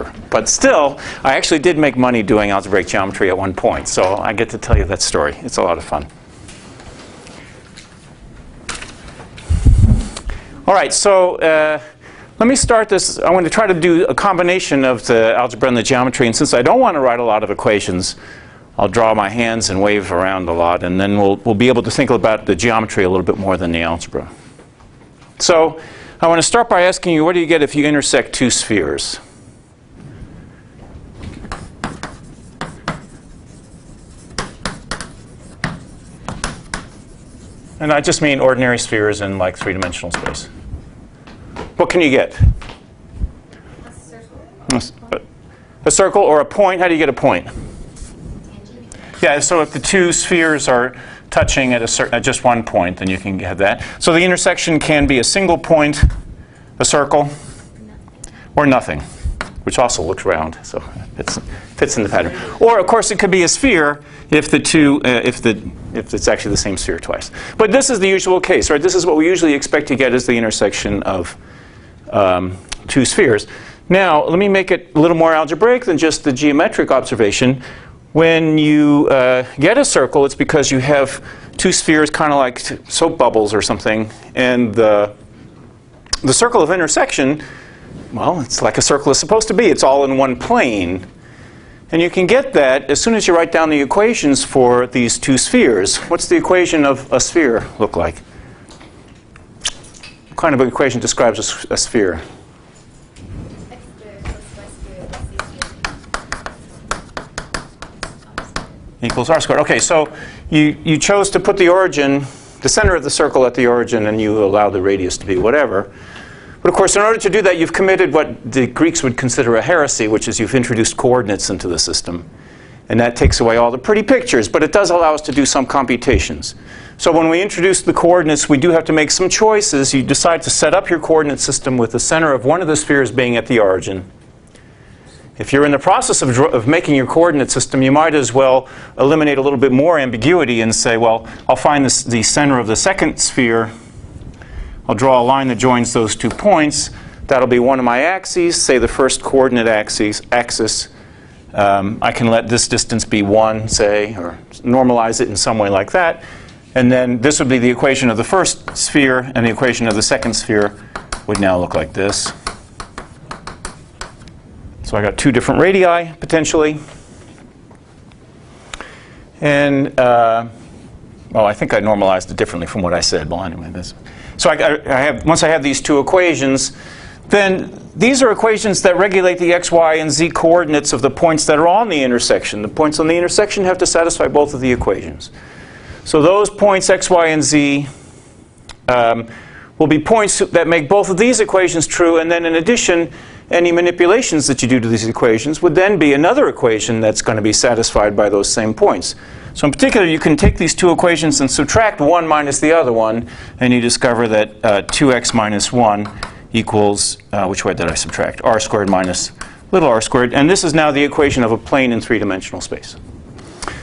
answer. But still, I actually did make money doing algebraic geometry at one point, so I get to tell you that story. It's a lot of fun. All right, so let me start this. I'm going to try to do a combination of the algebra and the geometry, and since I don't want to write a lot of equations, I'll draw my hands and wave around a lot, and then we'll be able to think about the geometry a little bit more than the algebra. So I want to start by asking you, what do you get if you intersect two spheres? And I just mean ordinary spheres in like three-dimensional space. What can you get? A circle or a point? How do you get a point? Yeah, so if the two spheres are touching at just one point, then you can have that. So the intersection can be a single point, a circle, or nothing, which also looks round, so it fits in the pattern. Or of course it could be a sphere if the two, if it's actually the same sphere twice. But this is the usual case, right? This is what we usually expect to get as the intersection of two spheres. Now let me make it a little more algebraic than just the geometric observation. When you get a circle, it's because you have two spheres kind of like soap bubbles or something, and the circle of intersection, well, it's like a circle is supposed to be. It's all in one plane. And you can get that as soon as you write down the equations for these two spheres. What's the equation of a sphere look like? What kind of equation describes a sphere? Equals r squared. Okay, so you chose to put the origin, the center of the circle at the origin, and you allow the radius to be whatever. But of course, in order to do that, you've committed what the Greeks would consider a heresy, which is you've introduced coordinates into the system. And that takes away all the pretty pictures, but it does allow us to do some computations. So when we introduce the coordinates, we do have to make some choices. You decide to set up your coordinate system with the center of one of the spheres being at the origin. If you're in the process of making your coordinate system, you might as well eliminate a little bit more ambiguity and say, well, I'll find the center of the second sphere. I'll draw a line that joins those 2 points. That'll be one of my axes, say the first coordinate axis. I can let this distance be 1, say, or normalize it in some way like that. And then this would be the equation of the first sphere, and the equation of the second sphere would now look like this. So I got two different radii, potentially. And, well, I think I normalized it differently from what I said. Well, anyway, so once I have these two equations, then these are equations that regulate the x, y, and z coordinates of the points that are on the intersection. The points on the intersection have to satisfy both of the equations. So those points, x, y, and z, will be points that make both of these equations true, and then in addition, any manipulations that you do to these equations would then be another equation that's going to be satisfied by those same points. So in particular, you can take these two equations and subtract one minus the other one, and you discover that 2x minus 1 equals, which way did I subtract? R squared minus little r squared. And this is now the equation of a plane in three-dimensional space.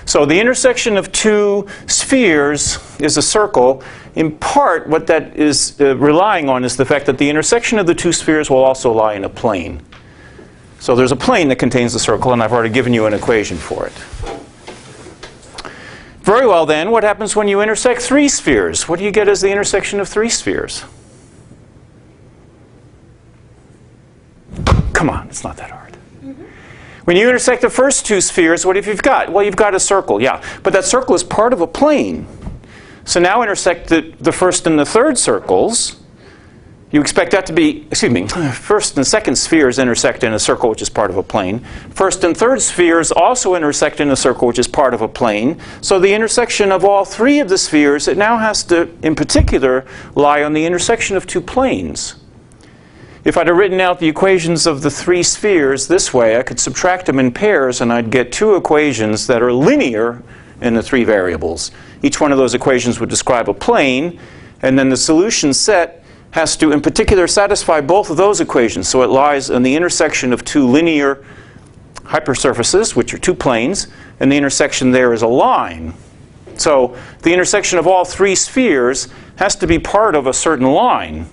So the intersection of two spheres is a circle. In part, what that is relying on is the fact that the intersection of the two spheres will also lie in a plane. So there's a plane that contains the circle, and I've already given you an equation for it. Very well then, what happens when you intersect three spheres? What do you get as the intersection of three spheres? Come on, it's not that hard. When you intersect the first two spheres, what have you got? Well, you've got a circle, yeah. But that circle is part of a plane. So now intersect the first and the third circles. You expect that to be, first and second spheres intersect in a circle which is part of a plane. First and third spheres also intersect in a circle which is part of a plane. So the intersection of all three of the spheres, it now has to, in particular, lie on the intersection of two planes. If I'd have written out the equations of the three spheres this way, I could subtract them in pairs and I'd get two equations that are linear in the three variables. Each one of those equations would describe a plane, and then the solution set has to, in particular, satisfy both of those equations. So it lies in the intersection of two linear hypersurfaces, which are two planes, and the intersection there is a line. So the intersection of all three spheres has to be part of a certain line.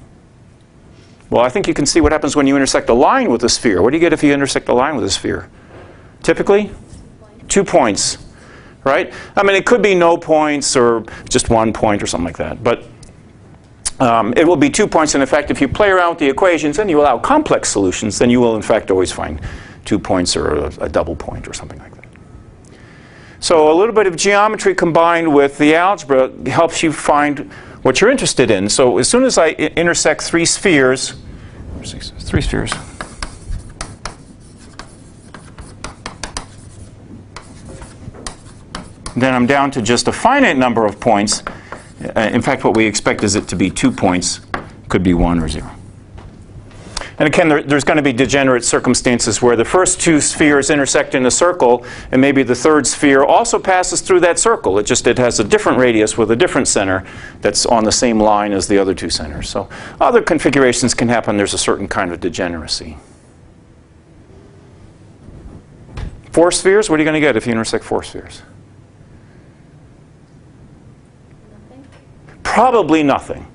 Well, I think you can see what happens when you intersect a line with a sphere. What do you get if you intersect a line with a sphere? Typically, 2 points, right? I mean, it could be no points or just 1 point or something like that. But it will be 2 points. And in fact, if you play around with the equations and you allow complex solutions, then you will, in fact, always find 2 points or a double point or something like that. So a little bit of geometry combined with the algebra helps you find what you're interested in. So as soon as I intersect three spheres, then I'm down to just a finite number of points. In fact, what we expect is it to be 2 points. Could be 1 or 0. And again, there's going to be degenerate circumstances where the first two spheres intersect in a circle, and maybe the third sphere also passes through that circle. It has a different radius with a different center that's on the same line as the other two centers. So other configurations can happen. There's a certain kind of degeneracy. 4 spheres, what are you going to get if you intersect 4 spheres? Nothing. Probably nothing.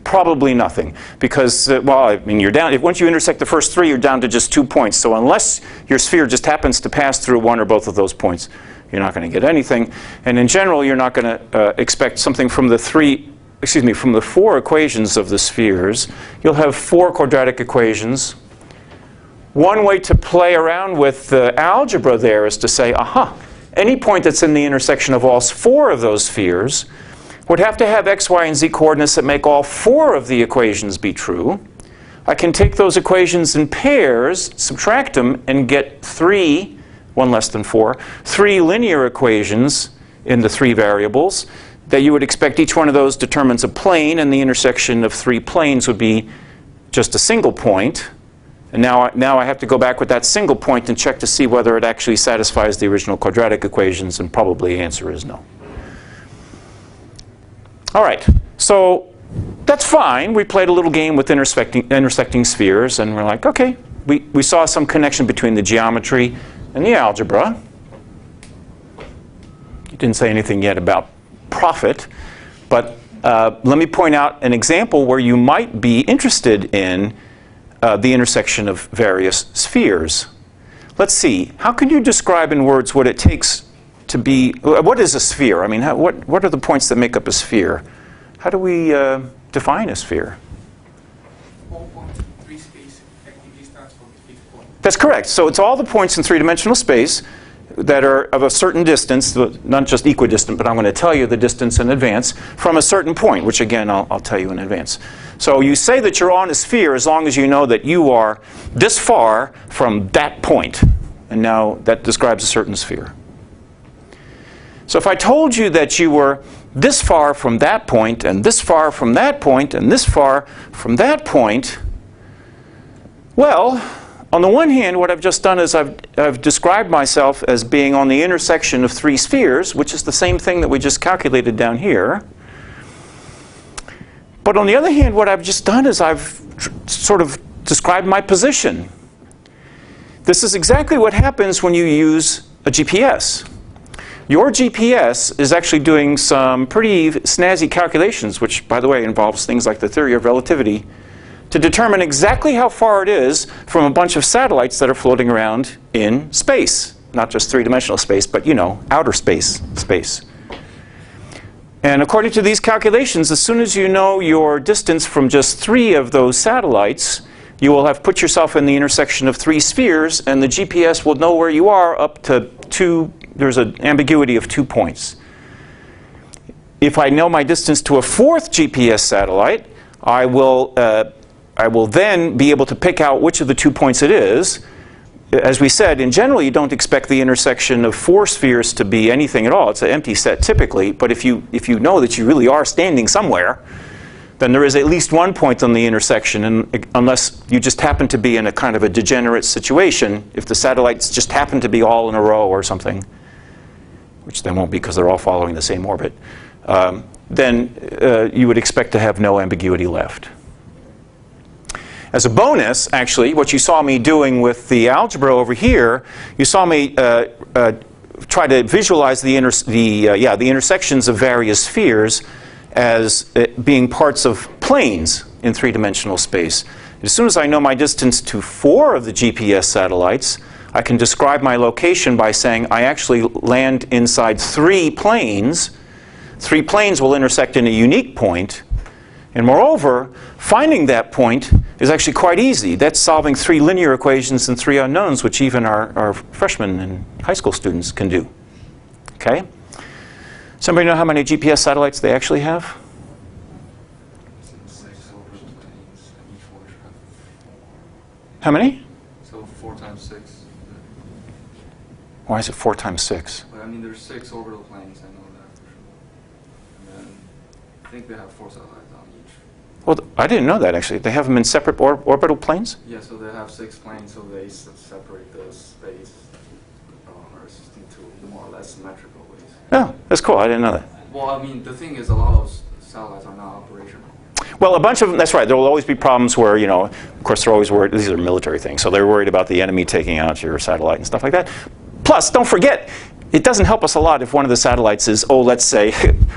Probably nothing, because, well, I mean, you're down. Once you intersect the first 3, you're down to just 2 points. So unless your sphere just happens to pass through one or both of those points, you're not going to get anything. And in general, you're not going to expect something from the 4 equations of the spheres. You'll have 4 quadratic equations. One way to play around with the algebra there is to say, aha, any point that's in the intersection of all 4 of those spheres would have to have x, y, and z coordinates that make all 4 of the equations be true. I can take those equations in pairs, subtract them, and get 3, 1 less than 4, 3 linear equations in the 3 variables that you would expect each one of those determines a plane, and the intersection of 3 planes would be just a single point. And now I have to go back with that single point and check to see whether it actually satisfies the original quadratic equations, and probably the answer is no. All right, so that's fine. We played a little game with intersecting spheres, and we're like, okay, we saw some connection between the geometry and the algebra. You didn't say anything yet about profit, but let me point out an example where you might be interested in the intersection of various spheres. Let's see, how can you describe in words what it takes to be, what is a sphere? I mean, what are the points that make up a sphere? How do we define a sphere? 4 points, 3 space, effective distance from the fifth point. That's correct. So it's all the points in 3-dimensional space that are of a certain distance, not just equidistant, but I'm going to tell you the distance in advance, from a certain point, which again I'll tell you in advance. So you say that you're on a sphere as long as you know that you are this far from that point. And now that describes a certain sphere. So if I told you that you were this far from that point, and this far from that point, and this far from that point, well, on the one hand, what I've just done is I've described myself as being on the intersection of 3 spheres, which is the same thing that we just calculated down here. But on the other hand, what I've just done is I've sort of described my position. This is exactly what happens when you use a GPS. Your GPS is actually doing some pretty snazzy calculations, which, by the way, involves things like the theory of relativity, to determine exactly how far it is from a bunch of satellites that are floating around in space. Not just 3-dimensional space, but, you know, outer space. And according to these calculations, as soon as you know your distance from just 3 of those satellites, you will have put yourself in the intersection of 3 spheres, and the GPS will know where you are up to 2. There's an ambiguity of 2 points. If I know my distance to a 4th GPS satellite, I will then be able to pick out which of the 2 points it is. As we said, in general, you don't expect the intersection of 4 spheres to be anything at all. It's an empty set typically, but if you know that you really are standing somewhere, then there is at least 1 point on the intersection, and unless you just happen to be in a kind of a degenerate situation, if the satellites just happen to be all in a row or something, which they won't be because they're all following the same orbit, then you would expect to have no ambiguity left. As a bonus, actually, what you saw me doing with the algebra over here, you saw me try to visualize the intersections of various spheres as being parts of planes in three-dimensional space. As soon as I know my distance to 4 of the GPS satellites, I can describe my location by saying I actually land inside 3 planes. 3 planes will intersect in a unique point. And moreover, finding that point is actually quite easy. That's solving 3 linear equations and 3 unknowns, which even our freshmen and high school students can do. Okay? Somebody know how many GPS satellites they actually have? 6 over the planes, and each one should have 4. How many? So 4 times 6. Why is it 4 times 6? But I mean, there's 6 orbital planes, I know that for sure. And then I think they have 4 satellites on each. Well, I didn't know that, actually. They have them in separate orbital planes? Yeah, so they have 6 planes, so they separate the space on Earth into more or less symmetrical ways. Oh, that's cool. I didn't know that. Well, I mean, the thing is, a lot of satellites are not operational. Well, a bunch of them, that's right. There will always be problems where, you know, of course, they're always worried. These are military things. So they're worried about the enemy taking out your satellite and stuff like that. Plus, don't forget, it doesn't help us a lot if one of the satellites is, oh, let's say,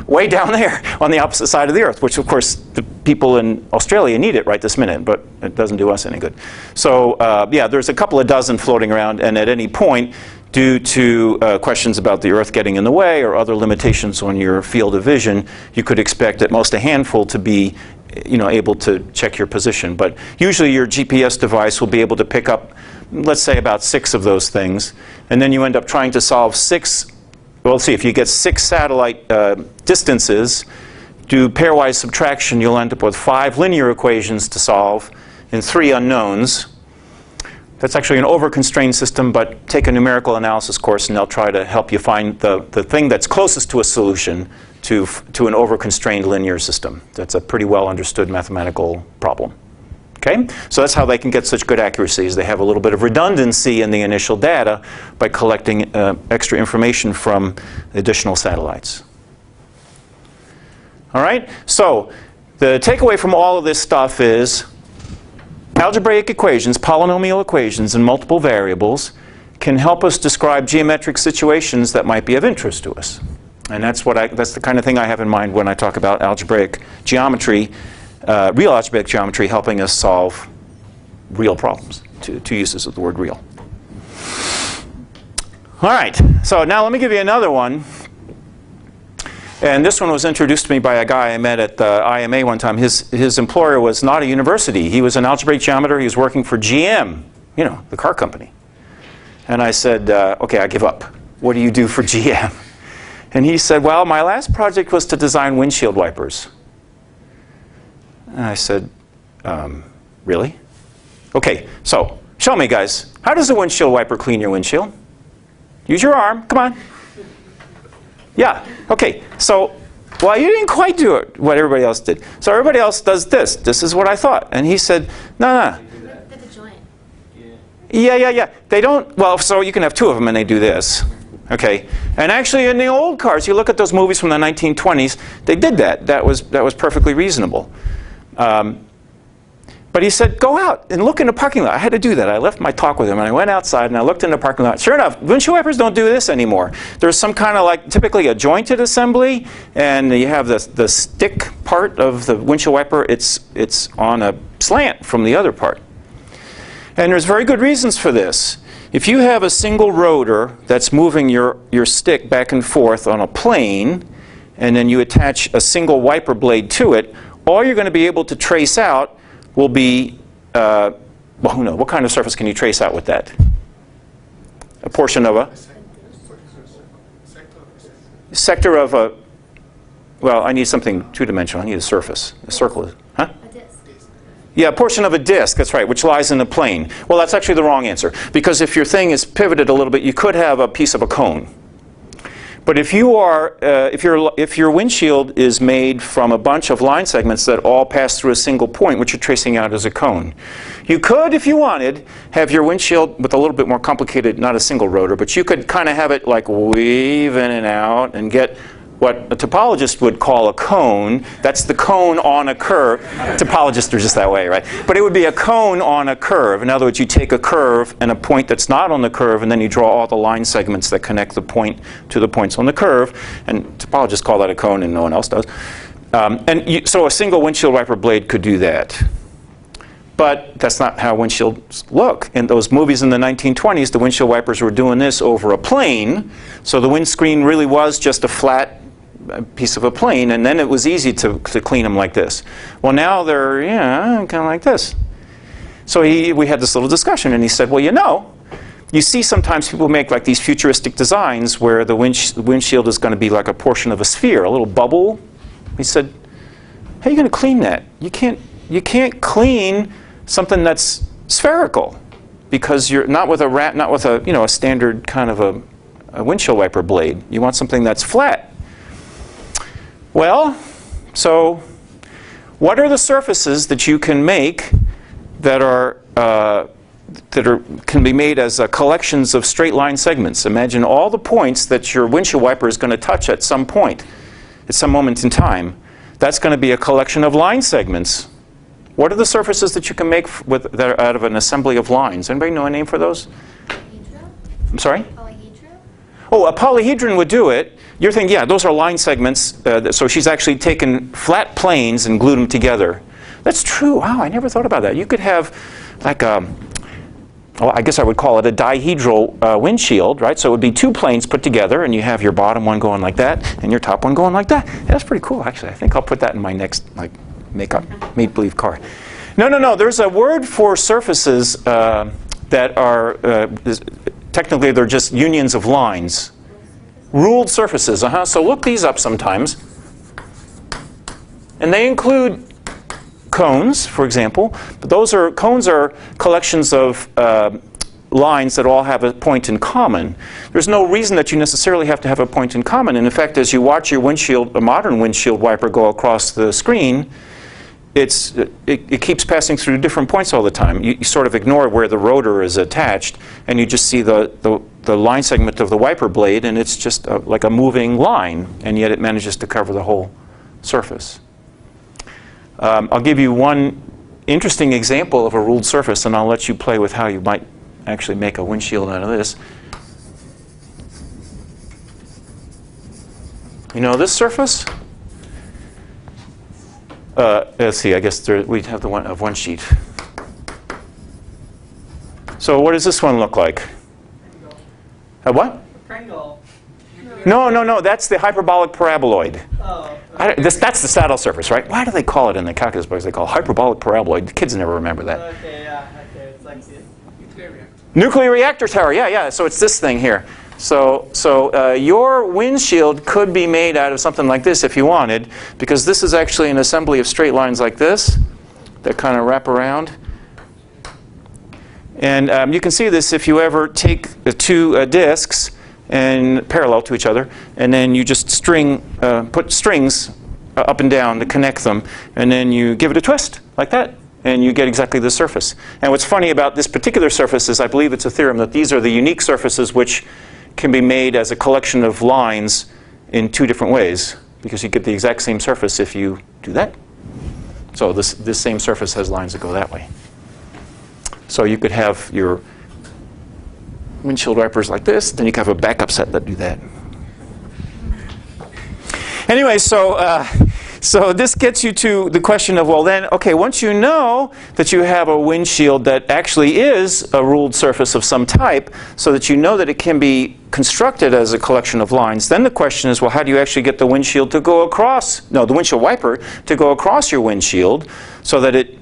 way down there on the opposite side of the Earth, which, of course, the people in Australia need it right this minute, but it doesn't do us any good. So, yeah, there's a couple of dozen floating around, and at any point, due to questions about the Earth getting in the way or other limitations on your field of vision, you could expect at most a handful to be, you know, able to check your position. But usually your GPS device will be able to pick up, let's say, about 6 of those things. And then you end up trying to solve 6, well, let's see, if you get 6 satellite distances, do pairwise subtraction, you'll end up with 5 linear equations to solve and 3 unknowns. That's actually an over-constrained system, but take a numerical analysis course and they'll try to help you find the thing that's closest to a solution to an over-constrained linear system. That's a pretty well understood mathematical problem. Okay? So that's how they can get such good accuracies. They have a little bit of redundancy in the initial data by collecting extra information from additional satellites. All right? So the takeaway from all of this stuff is algebraic equations, polynomial equations in multiple variables can help us describe geometric situations that might be of interest to us. And that's the kind of thing I have in mind when I talk about algebraic geometry, real algebraic geometry helping us solve real problems. Two uses of the word real. All right, so now let me give you another one. And this one was introduced to me by a guy I met at the IMA one time. His employer was not a university. He was an algebraic geometer. He was working for GM, you know, the car company. And I said, okay, I give up. What do you do for GM? And he said, well, my last project was to design windshield wipers. And I said, really? Okay, so show me, guys. How does a windshield wiper clean your windshield? Use your arm. Come on. Yeah, okay, so, well, you didn't quite do it, what everybody else did. So everybody else does this. This is what I thought. And he said, no. That's a joint. Yeah. They don't, well, so you can have 2 of them and they do this. Okay, and actually in the old cars, you look at those movies from the 1920s, they did that. That was perfectly reasonable. But he said, go out and look in the parking lot. I had to do that. I left my talk with him, and I went outside, and I looked in the parking lot. Sure enough, windshield wipers don't do this anymore. There's some kind of, like, typically a jointed assembly, and you have the stick part of the windshield wiper. It's on a slant from the other part. And there's very good reasons for this. If you have a single rotor that's moving your stick back and forth on a plane, and then you attach a single wiper blade to it, all you're going to be able to trace out will be, well, who knows? What kind of surface can you trace out with that? A portion of a? Sector of a, well, I need something two-dimensional. I need a surface. A circle, huh? A disc. Yeah, a portion of a disk, that's right, which lies in a plane. Well, that's actually the wrong answer. Because if your thing is pivoted a little bit, you could have a piece of a cone. But if your windshield is made from a bunch of line segments that all pass through a single point, which you're tracing out as a cone, you could, if you wanted, have your windshield with a little bit more complicated, not a single rotor, but you could kind of have it like weave in and out and get what a topologist would call a cone. That's the cone on a curve. Topologists are just that way, right? But it would be a cone on a curve. In other words, you take a curve and a point that's not on the curve, and then you draw all the line segments that connect the point to the points on the curve. And topologists call that a cone, and no one else does. So a single windshield wiper blade could do that. But that's not how windshields look. In those movies in the 1920s, the windshield wipers were doing this over a plane. So the windscreen really was just a flat piece of a plane, and then it was easy to clean them like this. Well, now they're kind of like this. So we had this little discussion, and he said, well, you see sometimes people make like these futuristic designs where the windshield is going to be like a portion of a sphere, a little bubble. He said, how are you going to clean that? You can't clean something that's spherical, because you're not with a standard kind of a windshield wiper blade. You want something that's flat. Well, so what are the surfaces that you can make that can be made as collections of straight line segments? Imagine all the points that your windshield wiper is going to touch at some point, at some moment in time. That's going to be a collection of line segments. What are the surfaces that you can make that are out of an assembly of lines? Anybody know a name for those? Polyhedra? I'm sorry? Polyhedra? Oh, a polyhedron would do it. You're thinking, yeah, those are line segments. So she's actually taken flat planes and glued them together. That's true. Wow, I never thought about that. You could have like I guess I would call it a dihedral windshield, right? So it would be two planes put together, and you have your bottom one going like that, and your top one going like that. Yeah, that's pretty cool, actually. I think I'll put that in my next make-believe car. No. There's a word for surfaces that are technically they're just unions of lines. Ruled surfaces. So look these up sometimes, and they include cones, for example, but cones are collections of lines that all have a point in common. There's no reason that you necessarily have to have a point in common. And in fact, as you watch your a modern windshield wiper go across the screen, it keeps passing through different points all the time. You sort of ignore where the rotor is attached, and you just see the line segment of the wiper blade, and it's just like a moving line, and yet it manages to cover the whole surface. I'll give you one interesting example of a ruled surface, and I'll let you play with how you might actually make a windshield out of this. You know this surface? Let's see, I guess we have the one of one sheet. So what does this one look like? A what? Triangle. No, that's the hyperbolic paraboloid. Oh. That's the saddle surface, right? Why do they call it in the calculus books? They call it hyperbolic paraboloid. The kids never remember that. Okay, yeah, okay, it's like this. Nuclear reactor. Nuclear reactor tower, yeah. So it's this thing here. So your windshield could be made out of something like this if you wanted, because this is actually an assembly of straight lines like this that kind of wrap around. And you can see this if you ever take the two discs and parallel to each other, and then you just put strings up and down to connect them, and then you give it a twist like that, and you get exactly the surface. And what's funny about this particular surface is I believe it's a theorem that these are the unique surfaces which can be made as a collection of lines in two different ways, because you get the exact same surface if you do that. So this same surface has lines that go that way. So you could have your windshield wipers like this, then you could have a backup set that do that. Anyway, so this gets you to the question of, well then, okay, once you know that you have a windshield that actually is a ruled surface of some type, so that you know that it can be constructed as a collection of lines, then the question is, well, how do you actually get the windshield to go across, the windshield wiper to go across your windshield so that it,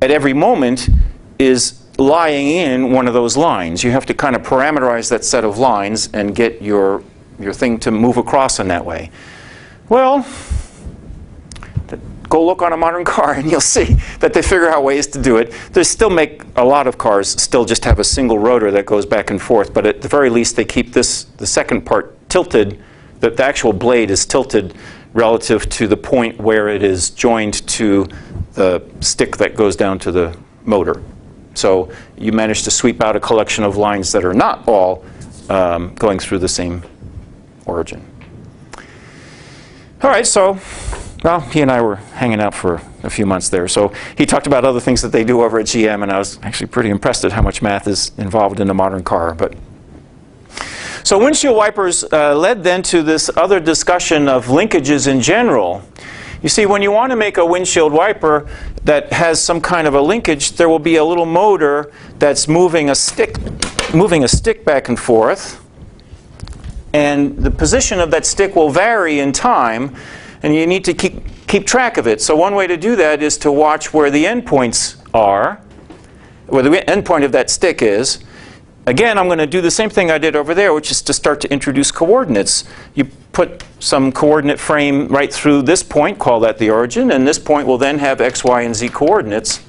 at every moment, is lying in one of those lines? You have to kind of parameterize that set of lines and get your thing to move across in that way. Well, go look on a modern car and you'll see that they figure out ways to do it. They still make a lot of cars still just have a single rotor that goes back and forth, but at the very least they keep the second part tilted, that the actual blade is tilted relative to the point where it is joined to the stick that goes down to the motor. So you manage to sweep out a collection of lines that are not all going through the same origin. All right, so, well, he and I were hanging out for a few months there. So he talked about other things that they do over at GM, and I was actually pretty impressed at how much math is involved in a modern car. So windshield wipers led then to this other discussion of linkages in general. You see, when you want to make a windshield wiper that has some kind of a linkage, there will be a little motor that's moving a stick back and forth. And the position of that stick will vary in time, and you need to keep track of it. So one way to do that is to watch where the endpoints are, where the endpoint of that stick is. Again, I'm going to do the same thing I did over there, which is to start to introduce coordinates. You put some coordinate frame right through this point, call that the origin, and this point will then have x, y, and z coordinates.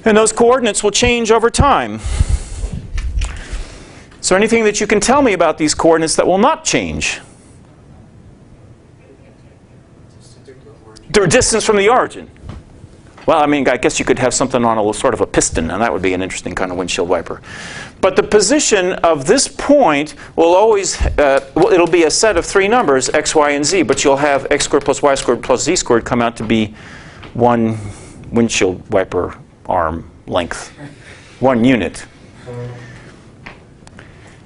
And those coordinates will change over time. Is there anything that you can tell me about these coordinates that will not change? Their distance from the origin. Well, I mean, I guess you could have something on a sort of a piston, and that would be an interesting kind of windshield wiper. But the position of this point will always, it'll be a set of three numbers, x, y, and z, but you'll have x squared plus y squared plus z squared come out to be one windshield wiper arm length, one unit.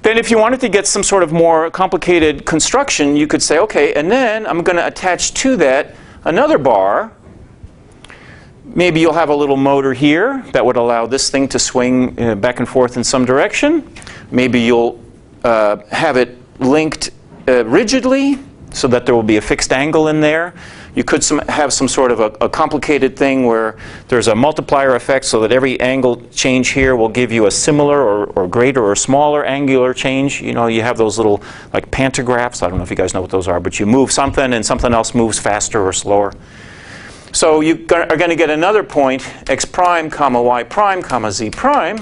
Then if you wanted to get some sort of more complicated construction, you could say, okay, and then I'm going to attach to that another bar. Maybe you'll have a little motor here that would allow this thing to swing back and forth in some direction. Maybe you'll have it linked rigidly so that there will be a fixed angle in there. You could have some sort of a complicated thing where there's a multiplier effect so that every angle change here will give you a similar or greater or smaller angular change. You know, you have those little like pantographs. I don't know if you guys know what those are, but you move something and something else moves faster or slower. So you are going to get another point, x prime, comma, y prime, comma, z prime.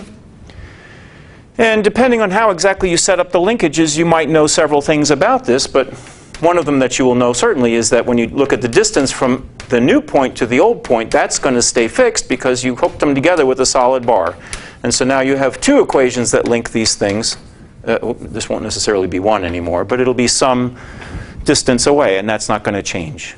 And depending on how exactly you set up the linkages, you might know several things about this, but one of them that you will know certainly is that when you look at the distance from the new point to the old point, that's going to stay fixed because you hooked them together with a solid bar. And so now you have two equations that link these things. This won't necessarily be one anymore, but it'll be some distance away, and that's not going to change.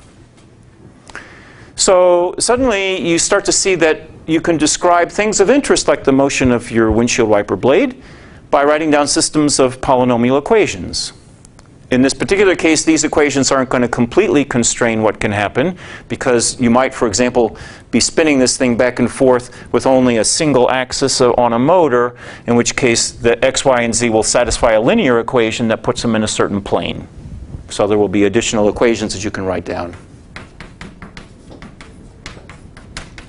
So suddenly you start to see that you can describe things of interest like the motion of your windshield wiper blade by writing down systems of polynomial equations. In this particular case, these equations aren't going to completely constrain what can happen because you might, for example, be spinning this thing back and forth with only a single axis on a motor, in which case the x, y, and z will satisfy a linear equation that puts them in a certain plane. So there will be additional equations that you can write down.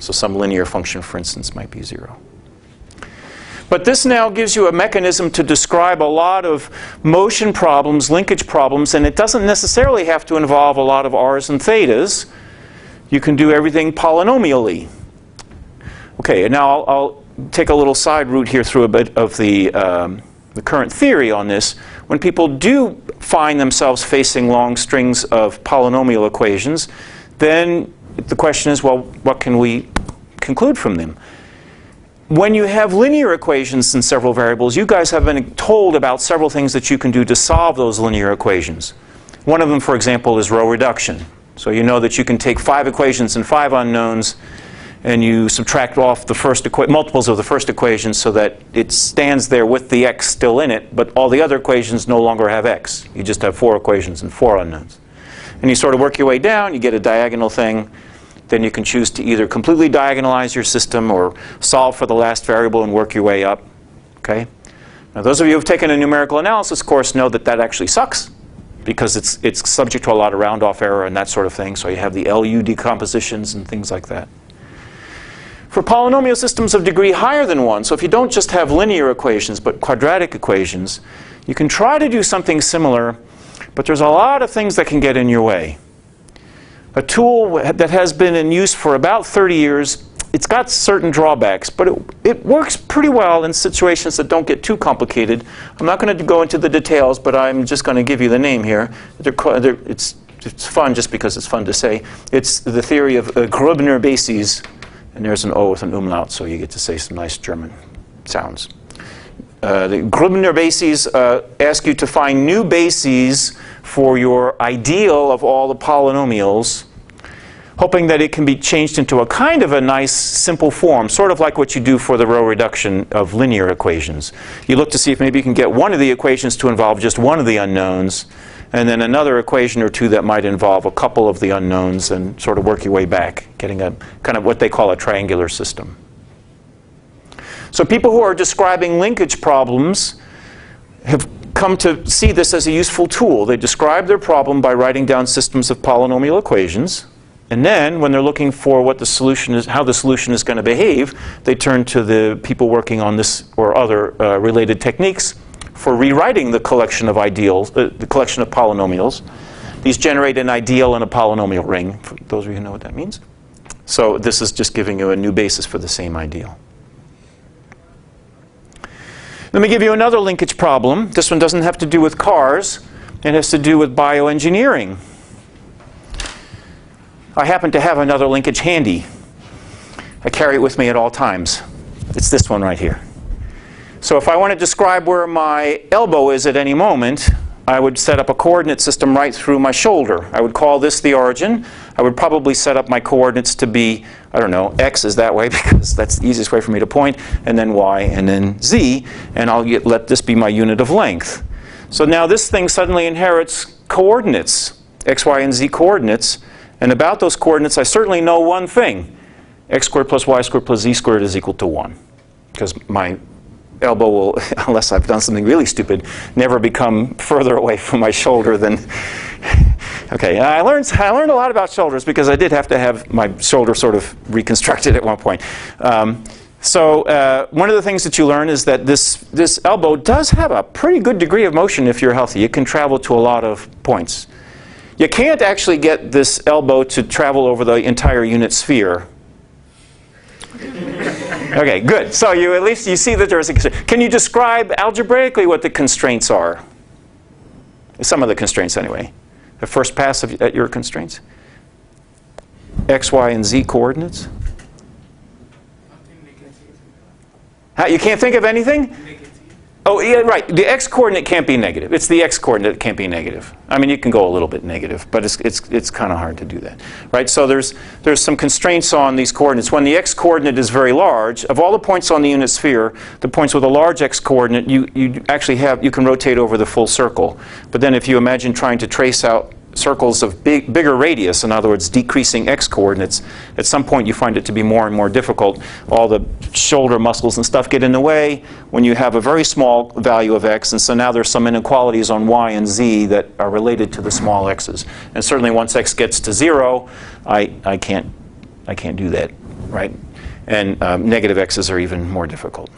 So some linear function, for instance, might be 0. But this now gives you a mechanism to describe a lot of motion problems, linkage problems, and it doesn't necessarily have to involve a lot of r's and thetas. You can do everything polynomially. Okay, and now I'll take a little side route here through a bit of the current theory on this. When people do find themselves facing long strings of polynomial equations, then the question is, well, what can we conclude from them? When you have linear equations in several variables, you guys have been told about several things that you can do to solve those linear equations. One of them, for example, is row reduction. So you know that you can take 5 equations and 5 unknowns, and you subtract off the multiples of the first equation so that it stands there with the x still in it, but all the other equations no longer have x. You just have 4 equations and 4 unknowns. And you sort of work your way down, you get a diagonal thing. Then you can choose to either completely diagonalize your system or solve for the last variable and work your way up. Okay? Now those of you who have taken a numerical analysis course know that that actually sucks because it's subject to a lot of round-off error and that sort of thing. So you have the LU decompositions and things like that. For polynomial systems of degree higher than 1, so if you don't just have linear equations but quadratic equations, you can try to do something similar, but there's a lot of things that can get in your way. A tool that has been in use for about 30 years, it's got certain drawbacks, but it works pretty well in situations that don't get too complicated. I'm not going to go into the details, but I'm just going to give you the name here. It's fun just because it's fun to say. It's the theory of Gröbner bases, and there's an O with an umlaut, so you get to say some nice German sounds. The Gröbner bases ask you to find new bases for your ideal of all the polynomials, hoping that it can be changed into a kind of a nice simple form, sort of like what you do for the row reduction of linear equations. You look to see if maybe you can get one of the equations to involve just one of the unknowns, and then another equation or two that might involve a couple of the unknowns, and sort of work your way back, getting a kind of what they call a triangular system. So people who are describing linkage problems have come to see this as a useful tool. They describe their problem by writing down systems of polynomial equations, and then when they're looking for what the solution is, how the solution is going to behave, they turn to the people working on this or other related techniques for rewriting the collection of ideals, the collection of polynomials. These generate an ideal and a polynomial ring, for those of you who know what that means. So this is just giving you a new basis for the same ideal. Let me give you another linkage problem. This one doesn't have to do with cars. It has to do with bioengineering. I happen to have another linkage handy. I carry it with me at all times. It's this one right here. So if I want to describe where my elbow is at any moment, I would set up a coordinate system right through my shoulder. I would call this the origin. I would probably set up my coordinates to be, I don't know, x is that way because that's the easiest way for me to point, and then y, and then z, and I'll let this be my unit of length. So now this thing suddenly inherits coordinates, x, y, and z coordinates, and about those coordinates I certainly know one thing. X squared plus y squared plus z squared is equal to 1, because my elbow will, unless I've done something really stupid, never become further away from my shoulder than... Okay, I learned a lot about shoulders because I did have to have my shoulder sort of reconstructed at one point. So one of the things that you learn is that this elbow does have a pretty good degree of motion if you're healthy. It can travel to a lot of points. You can't actually get this elbow to travel over the entire unit sphere. Okay, good. So at least you see that there is a constraint. Can you describe algebraically what the constraints are? Some of the constraints anyway. The first pass at your constraints. X, y, and z coordinates. You can't think of anything? Oh, yeah, right. The x coordinate can't be negative. It's the x coordinate that can't be negative. I mean, you can go a little bit negative, but it's kind of hard to do that, right? So there's some constraints on these coordinates. When the x coordinate is very large, of all the points on the unit sphere, the points with a large x coordinate, you actually you can rotate over the full circle. But then if you imagine trying to trace out circles of bigger radius, in other words, decreasing x coordinates, at some point you find it to be more and more difficult. All the shoulder muscles and stuff get in the way when you have a very small value of x, and so now there's some inequalities on y and z that are related to the small x's. And certainly once x gets to 0, I can't do that, right? And negative x's are even more difficult.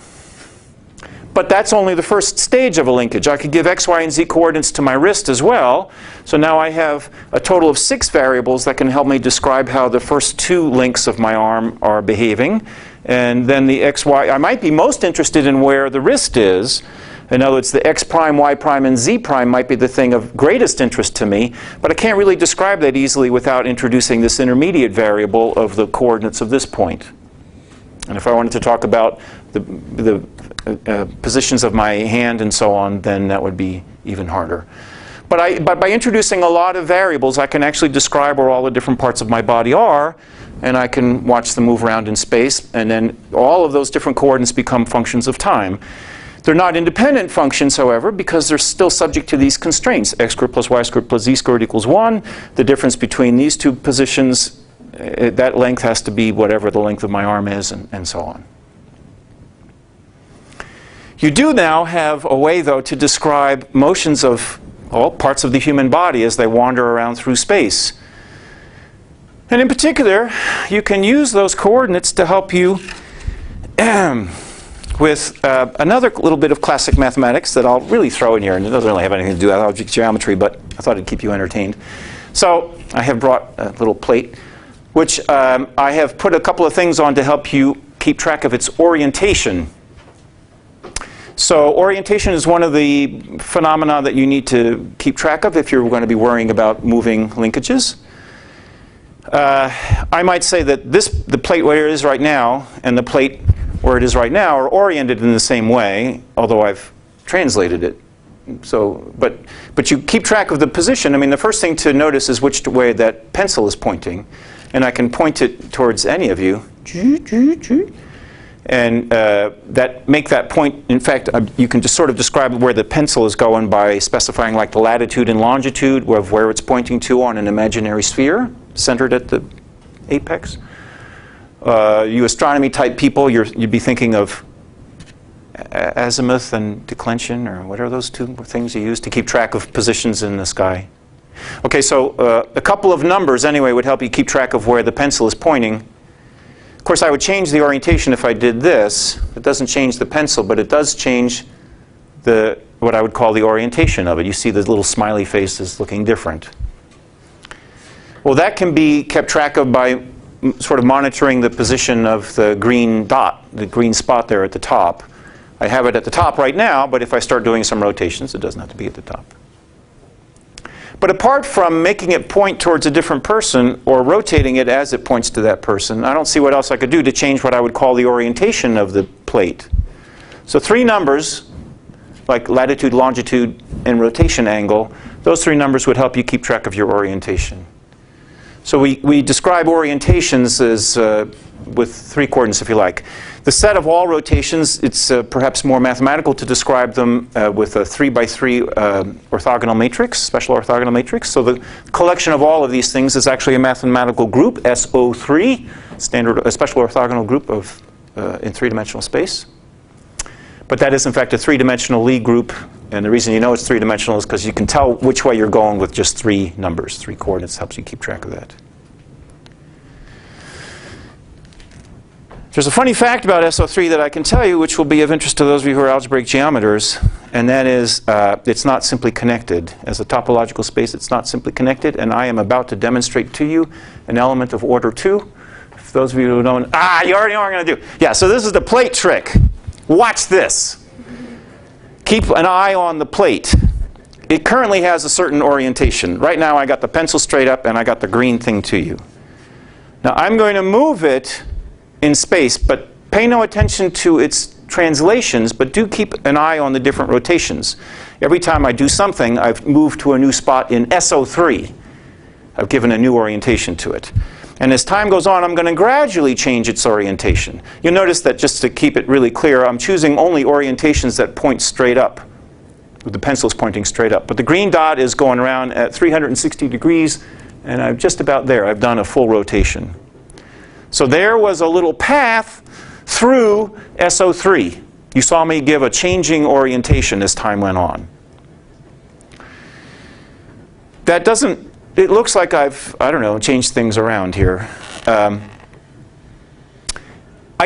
But that's only the first stage of a linkage. I could give x, y, and z coordinates to my wrist as well. So now I have a total of 6 variables that can help me describe how the first 2 links of my arm are behaving. And then the x, y, I might be most interested in where the wrist is. In other words, the x prime, y prime, and z prime might be the thing of greatest interest to me. But I can't really describe that easily without introducing this intermediate variable of the coordinates of this point. And if I wanted to talk about the positions of my hand and so on, then that would be even harder. But by introducing a lot of variables, I can actually describe where all the different parts of my body are, and I can watch them move around in space, and then all of those different coordinates become functions of time. They're not independent functions, however, because they're still subject to these constraints. X squared plus y squared plus z squared equals 1. The difference between these 2 positions, that length has to be whatever the length of my arm is, and so on. You do now have a way, though, to describe motions of all parts of the human body as they wander around through space. And in particular, you can use those coordinates to help you with another little bit of classic mathematics that I'll really throw in here. And it doesn't really have anything to do with algebraic geometry, but I thought it'd keep you entertained. So I have brought a little plate, which I have put a couple of things on to help you keep track of its orientation. So orientation is one of the phenomena that you need to keep track of if you're going to be worrying about moving linkages. I might say that the plate where it is right now and the plate where it is right now are oriented in the same way, although I've translated it. So, but you keep track of the position. I mean, the first thing to notice is which way that pencil is pointing. And I can point it towards any of you. And that make that point, in fact, you can just sort of describe where the pencil is going by specifying like the latitude and longitude of where it's pointing to on an imaginary sphere centered at the apex. You astronomy type people, you'd be thinking of azimuth and declension, or what are those two things you use to keep track of positions in the sky? Okay, so a couple of numbers anyway would help you keep track of where the pencil is pointing. Of course, I would change the orientation if I did this. It doesn't change the pencil, but it does change what I would call the orientation of it. You see the little smiley face is looking different. Well, that can be kept track of by sort of monitoring the position of the green dot, the green spot there at the top. I have it at the top right now, but if I start doing some rotations, it doesn't have to be at the top. But apart from making it point towards a different person or rotating it as it points to that person, I don't see what else I could do to change what I would call the orientation of the plate. So 3 numbers, like latitude, longitude, and rotation angle, those 3 numbers would help you keep track of your orientation. So we describe orientations as with 3 coordinates, if you like. The set of all rotations, it's perhaps more mathematical to describe them with a 3x3 orthogonal matrix, special orthogonal matrix. So the collection of all of these things is actually a mathematical group, SO3, a special orthogonal group of in 3-dimensional space. But that is, in fact, a 3-dimensional Lie group. And the reason you know it's 3-dimensional is because you can tell which way you're going with just 3 numbers. 3 coordinates helps you keep track of that. There's a funny fact about SO3 that I can tell you, which will be of interest to those of you who are algebraic geometers, and that is it's not simply connected. As a topological space, it's not simply connected, and I am about to demonstrate to you an element of order 2. For those of you who don't, you already know what I'm going to do. Yeah, so this is the plate trick. Watch this. Keep an eye on the plate. It currently has a certain orientation. Right now I got the pencil straight up and I got the green thing to you. Now I'm going to move it in space, but pay no attention to its translations, but do keep an eye on the different rotations. Every time I do something, I've moved to a new spot in SO3. I've given a new orientation to it. And as time goes on, I'm going to gradually change its orientation. You'll notice that, just to keep it really clear, I'm choosing only orientations that point straight up, with the pencils pointing straight up. But the green dot is going around at 360 degrees, and I'm just about there. I've done a full rotation. So there was a little path through SO3. You saw me give a changing orientation as time went on. That doesn't, it looks like I've, I don't know, changed things around here. I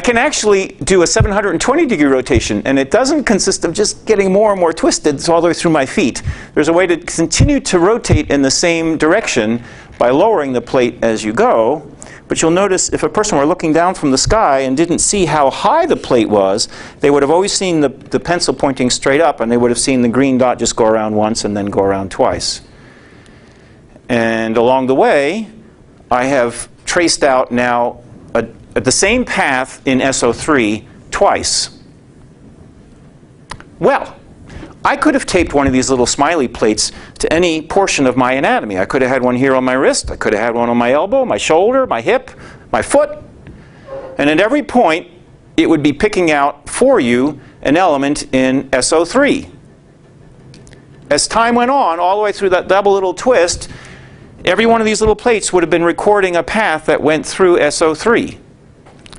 can actually do a 720-degree rotation, and it doesn't consist of just getting more and more twisted all the way through my feet. There's a way to continue to rotate in the same direction by lowering the plate as you go. But you'll notice if a person were looking down from the sky and didn't see how high the plate was, they would have always seen the pencil pointing straight up, and they would have seen the green dot just go around once and then go around twice. And along the way, I have traced out now the same path in SO3 twice. Well, I could have taped one of these little smiley plates to any portion of my anatomy. I could have had one here on my wrist. I could have had one on my elbow, my shoulder, my hip, my foot. And at every point, it would be picking out for you an element in SO3. As time went on, all the way through that double little twist, every one of these little plates would have been recording a path that went through SO3.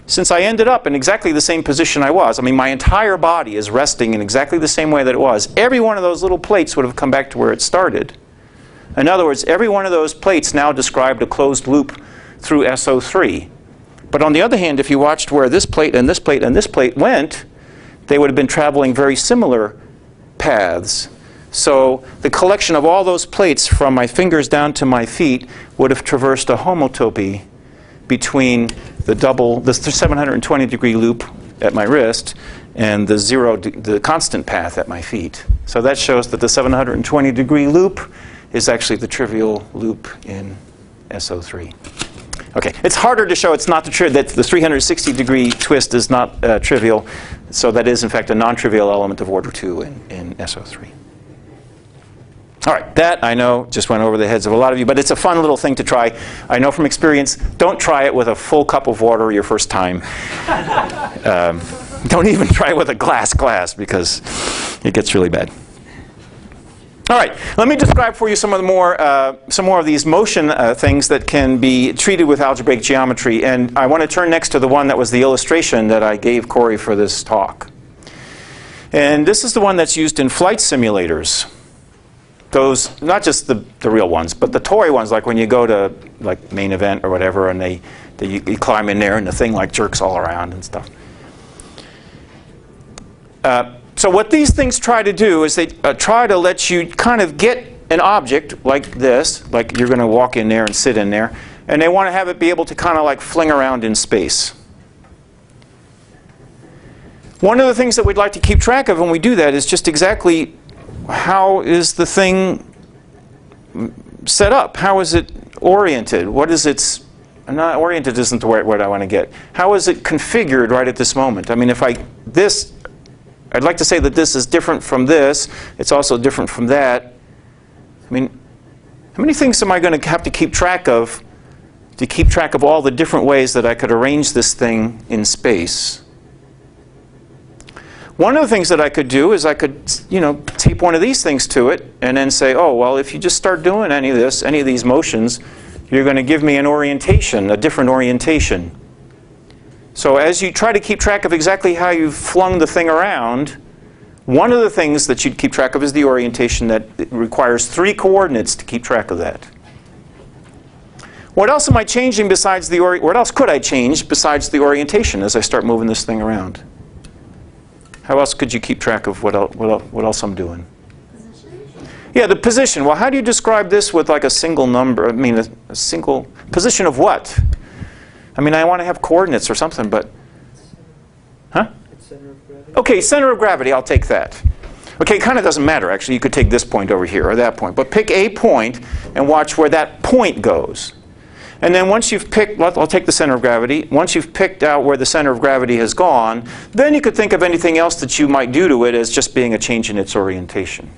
Since I ended up in exactly the same position I was, I mean, my entire body is resting in exactly the same way that it was, every one of those little plates would have come back to where it started. In other words, every one of those plates now described a closed loop through SO3. But on the other hand, if you watched where this plate and this plate and this plate went, they would have been traveling very similar paths. So the collection of all those plates from my fingers down to my feet would have traversed a homotopy between the 720-degree loop at my wrist and the constant path at my feet. So that shows that the 720-degree loop is actually the trivial loop in SO3. Okay, it's harder to show it's not that the 360-degree twist is not trivial. So that is, in fact, a non-trivial element of order 2 in SO3. All right, that I know just went over the heads of a lot of you, but it's a fun little thing to try. I know from experience, don't try it with a full cup of water your first time. Don't even try it with a glass because it gets really bad. All right, let me describe for you some more of these motion things that can be treated with algebraic geometry. And I want to turn next to the one that was the illustration that I gave Corey for this talk. And this is the one that's used in flight simulators. Those, not just the real ones, but the toy ones, like when you go to like Main Event or whatever, and you climb in there and the thing like jerks all around and stuff. So what these things try to do is they try to let you kind of get an object like this, like you're going to walk in there and sit in there, and they want to have it be able to kind of like fling around in space. One of the things that we'd like to keep track of when we do that is just exactly how is the thing set up? How is it oriented? What is its... Not oriented isn't the word I want to get. How is it configured right at this moment? I mean, I'd like to say that this is different from this. It's also different from that. I mean, how many things am I going to have to keep track of to keep track of all the different ways that I could arrange this thing in space? One of the things that I could do is I could, tape one of these things to it and then say, oh, well, if you just start doing any of these motions, you're going to give me an orientation, a different orientation. So as you try to keep track of exactly how you've flung the thing around, one of the things that you'd keep track of is the orientation. That it requires 3 coordinates to keep track of that. What else am I changing besides the what else could I change besides the orientation as I start moving this thing around? How else could you keep track of what else I'm doing? Position? Yeah, the position. Well, how do you describe this with like a single number? I mean, a single position of what? I mean, I want to have coordinates or something, but... Huh? Center of gravity. Okay, center of gravity, I'll take that. Okay, it kind of doesn't matter, actually. You could take this point over here or that point. But pick a point and watch where that point goes. And then once you've picked... I'll take the center of gravity. Once you've picked out where the center of gravity has gone, then you could think of anything else that you might do to it as just being a change in its orientation.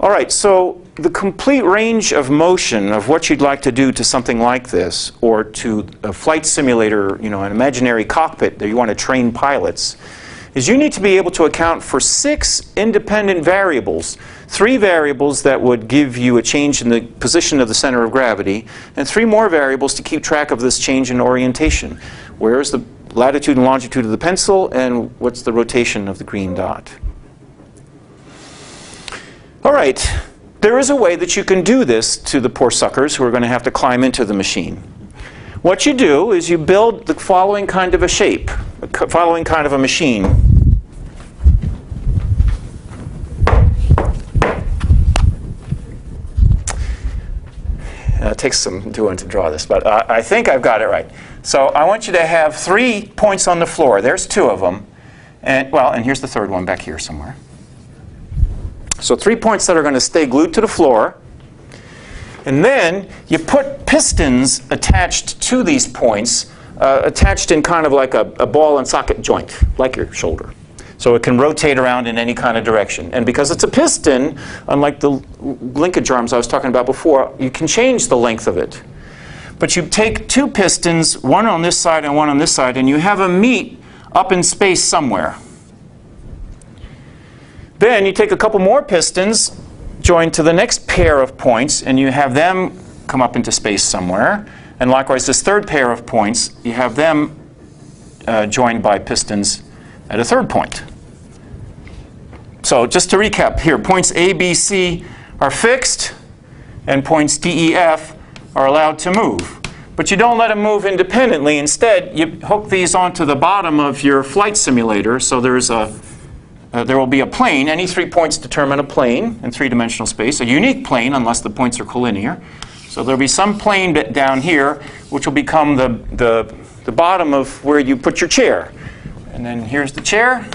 All right, so the complete range of motion of what you'd like to do to something like this, or to a flight simulator, an imaginary cockpit that you want to train pilots, is you need to be able to account for 6 independent variables. 3 variables that would give you a change in the position of the center of gravity, and 3 more variables to keep track of this change in orientation. Where is the latitude and longitude of the pencil, and what's the rotation of the green dot? All right, there is a way that you can do this to the poor suckers who are going to have to climb into the machine. What you do is you build the following kind of a shape, the following kind of a machine. It takes some doing to draw this, but I think I've got it right. So I want you to have 3 points on the floor. There's 2 of them. And here's the third one back here somewhere. So 3 points that are going to stay glued to the floor. And then you put pistons attached to these points, attached in kind of like a ball and socket joint, like your shoulder. So it can rotate around in any kind of direction. And because it's a piston, unlike the linkage arms I was talking about before, you can change the length of it. But you take 2 pistons, one on this side and one on this side, and you have them meet up in space somewhere. Then you take a couple more pistons, join to the next pair of points, and you have them come up into space somewhere. And likewise, this third pair of points, you have them joined by pistons at a third point. So just to recap here, points A, B, C are fixed, and points D, E, F are allowed to move. But you don't let them move independently. Instead, you hook these onto the bottom of your flight simulator, so there will be a plane. Any 3 points determine a plane in 3-dimensional space, a unique plane unless the points are collinear. So there'll be some plane down here which will become the bottom of where you put your chair. And then here's the chair.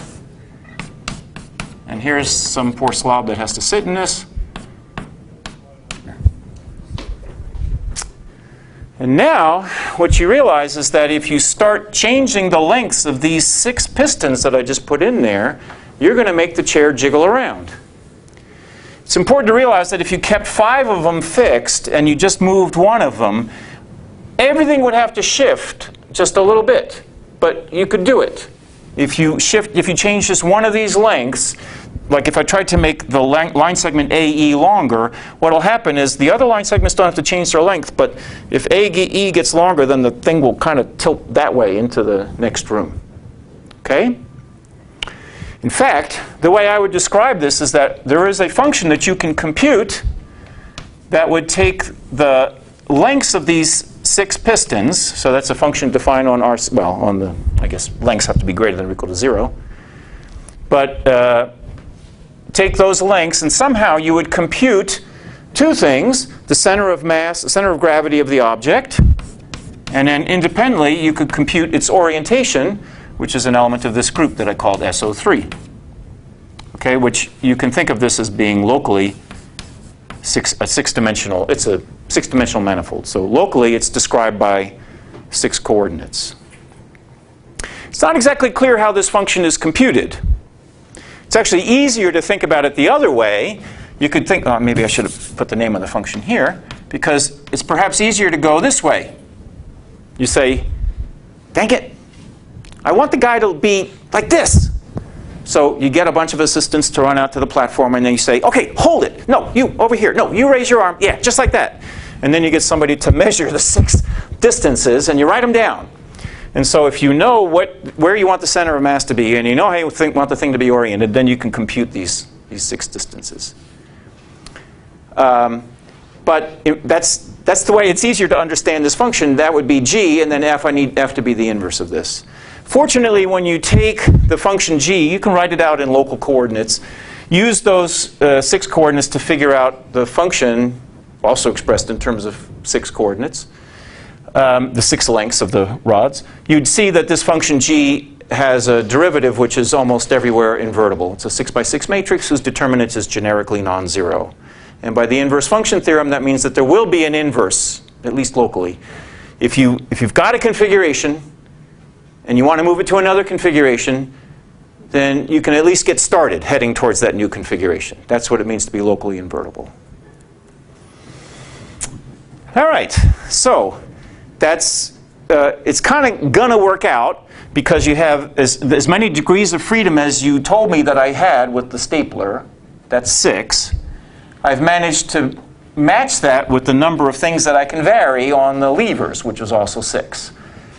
And here's some poor slob that has to sit in this. And now what you realize is that if you start changing the lengths of these 6 pistons that I just put in there, you're going to make the chair jiggle around. It's important to realize that if you kept 5 of them fixed and you just moved one of them, everything would have to shift just a little bit. But you could do it. If you change just one of these lengths, like if I tried to make the line segment AE longer, what will happen is the other line segments don't have to change their length, but if AE gets longer, then the thing will kind of tilt that way into the next room. Okay? In fact, the way I would describe this is that there is a function that you can compute that would take the lengths of these 6 pistons, so that's a function defined on our, well, on the, I guess lengths have to be greater than or equal to 0. But take those lengths and somehow you would compute 2 things, the center of mass, the center of gravity of the object, and then independently you could compute its orientation, which is an element of this group that I called SO3. Okay, which you can think of this as being locally a 6-dimensional, it's a 6-dimensional manifold. So locally it's described by 6 coordinates. It's not exactly clear how this function is computed. It's actually easier to think about it the other way. You could think, oh, maybe I should have put the name of the function here, because it's perhaps easier to go this way. You say, dang it, I want the guy to be like this. So you get a bunch of assistants to run out to the platform, and then you say, okay, hold it. No, you, over here. No, you raise your arm. Yeah, just like that. And then you get somebody to measure the 6 distances, and you write them down. And so if you know where you want the center of mass to be, and you know how you want the thing to be oriented, then you can compute these 6 distances. But that's the way it's easier to understand this function. That would be g, and then f, I need f to be the inverse of this. Fortunately, when you take the function g, you can write it out in local coordinates. Use those 6 coordinates to figure out the function, also expressed in terms of 6 coordinates, the 6 lengths of the rods. You'd see that this function g has a derivative which is almost everywhere invertible. It's a 6 by 6 matrix whose determinant is generically non-zero. And by the inverse function theorem, that means that there will be an inverse, at least locally. If you've got a configuration and you want to move it to another configuration, then you can at least get started heading towards that new configuration. That's what it means to be locally invertible. All right, so that's it's kind of going to work out because you have as many degrees of freedom as you told me that I had with the stapler. That's 6. I've managed to match that with the number of things that I can vary on the levers, which is also 6.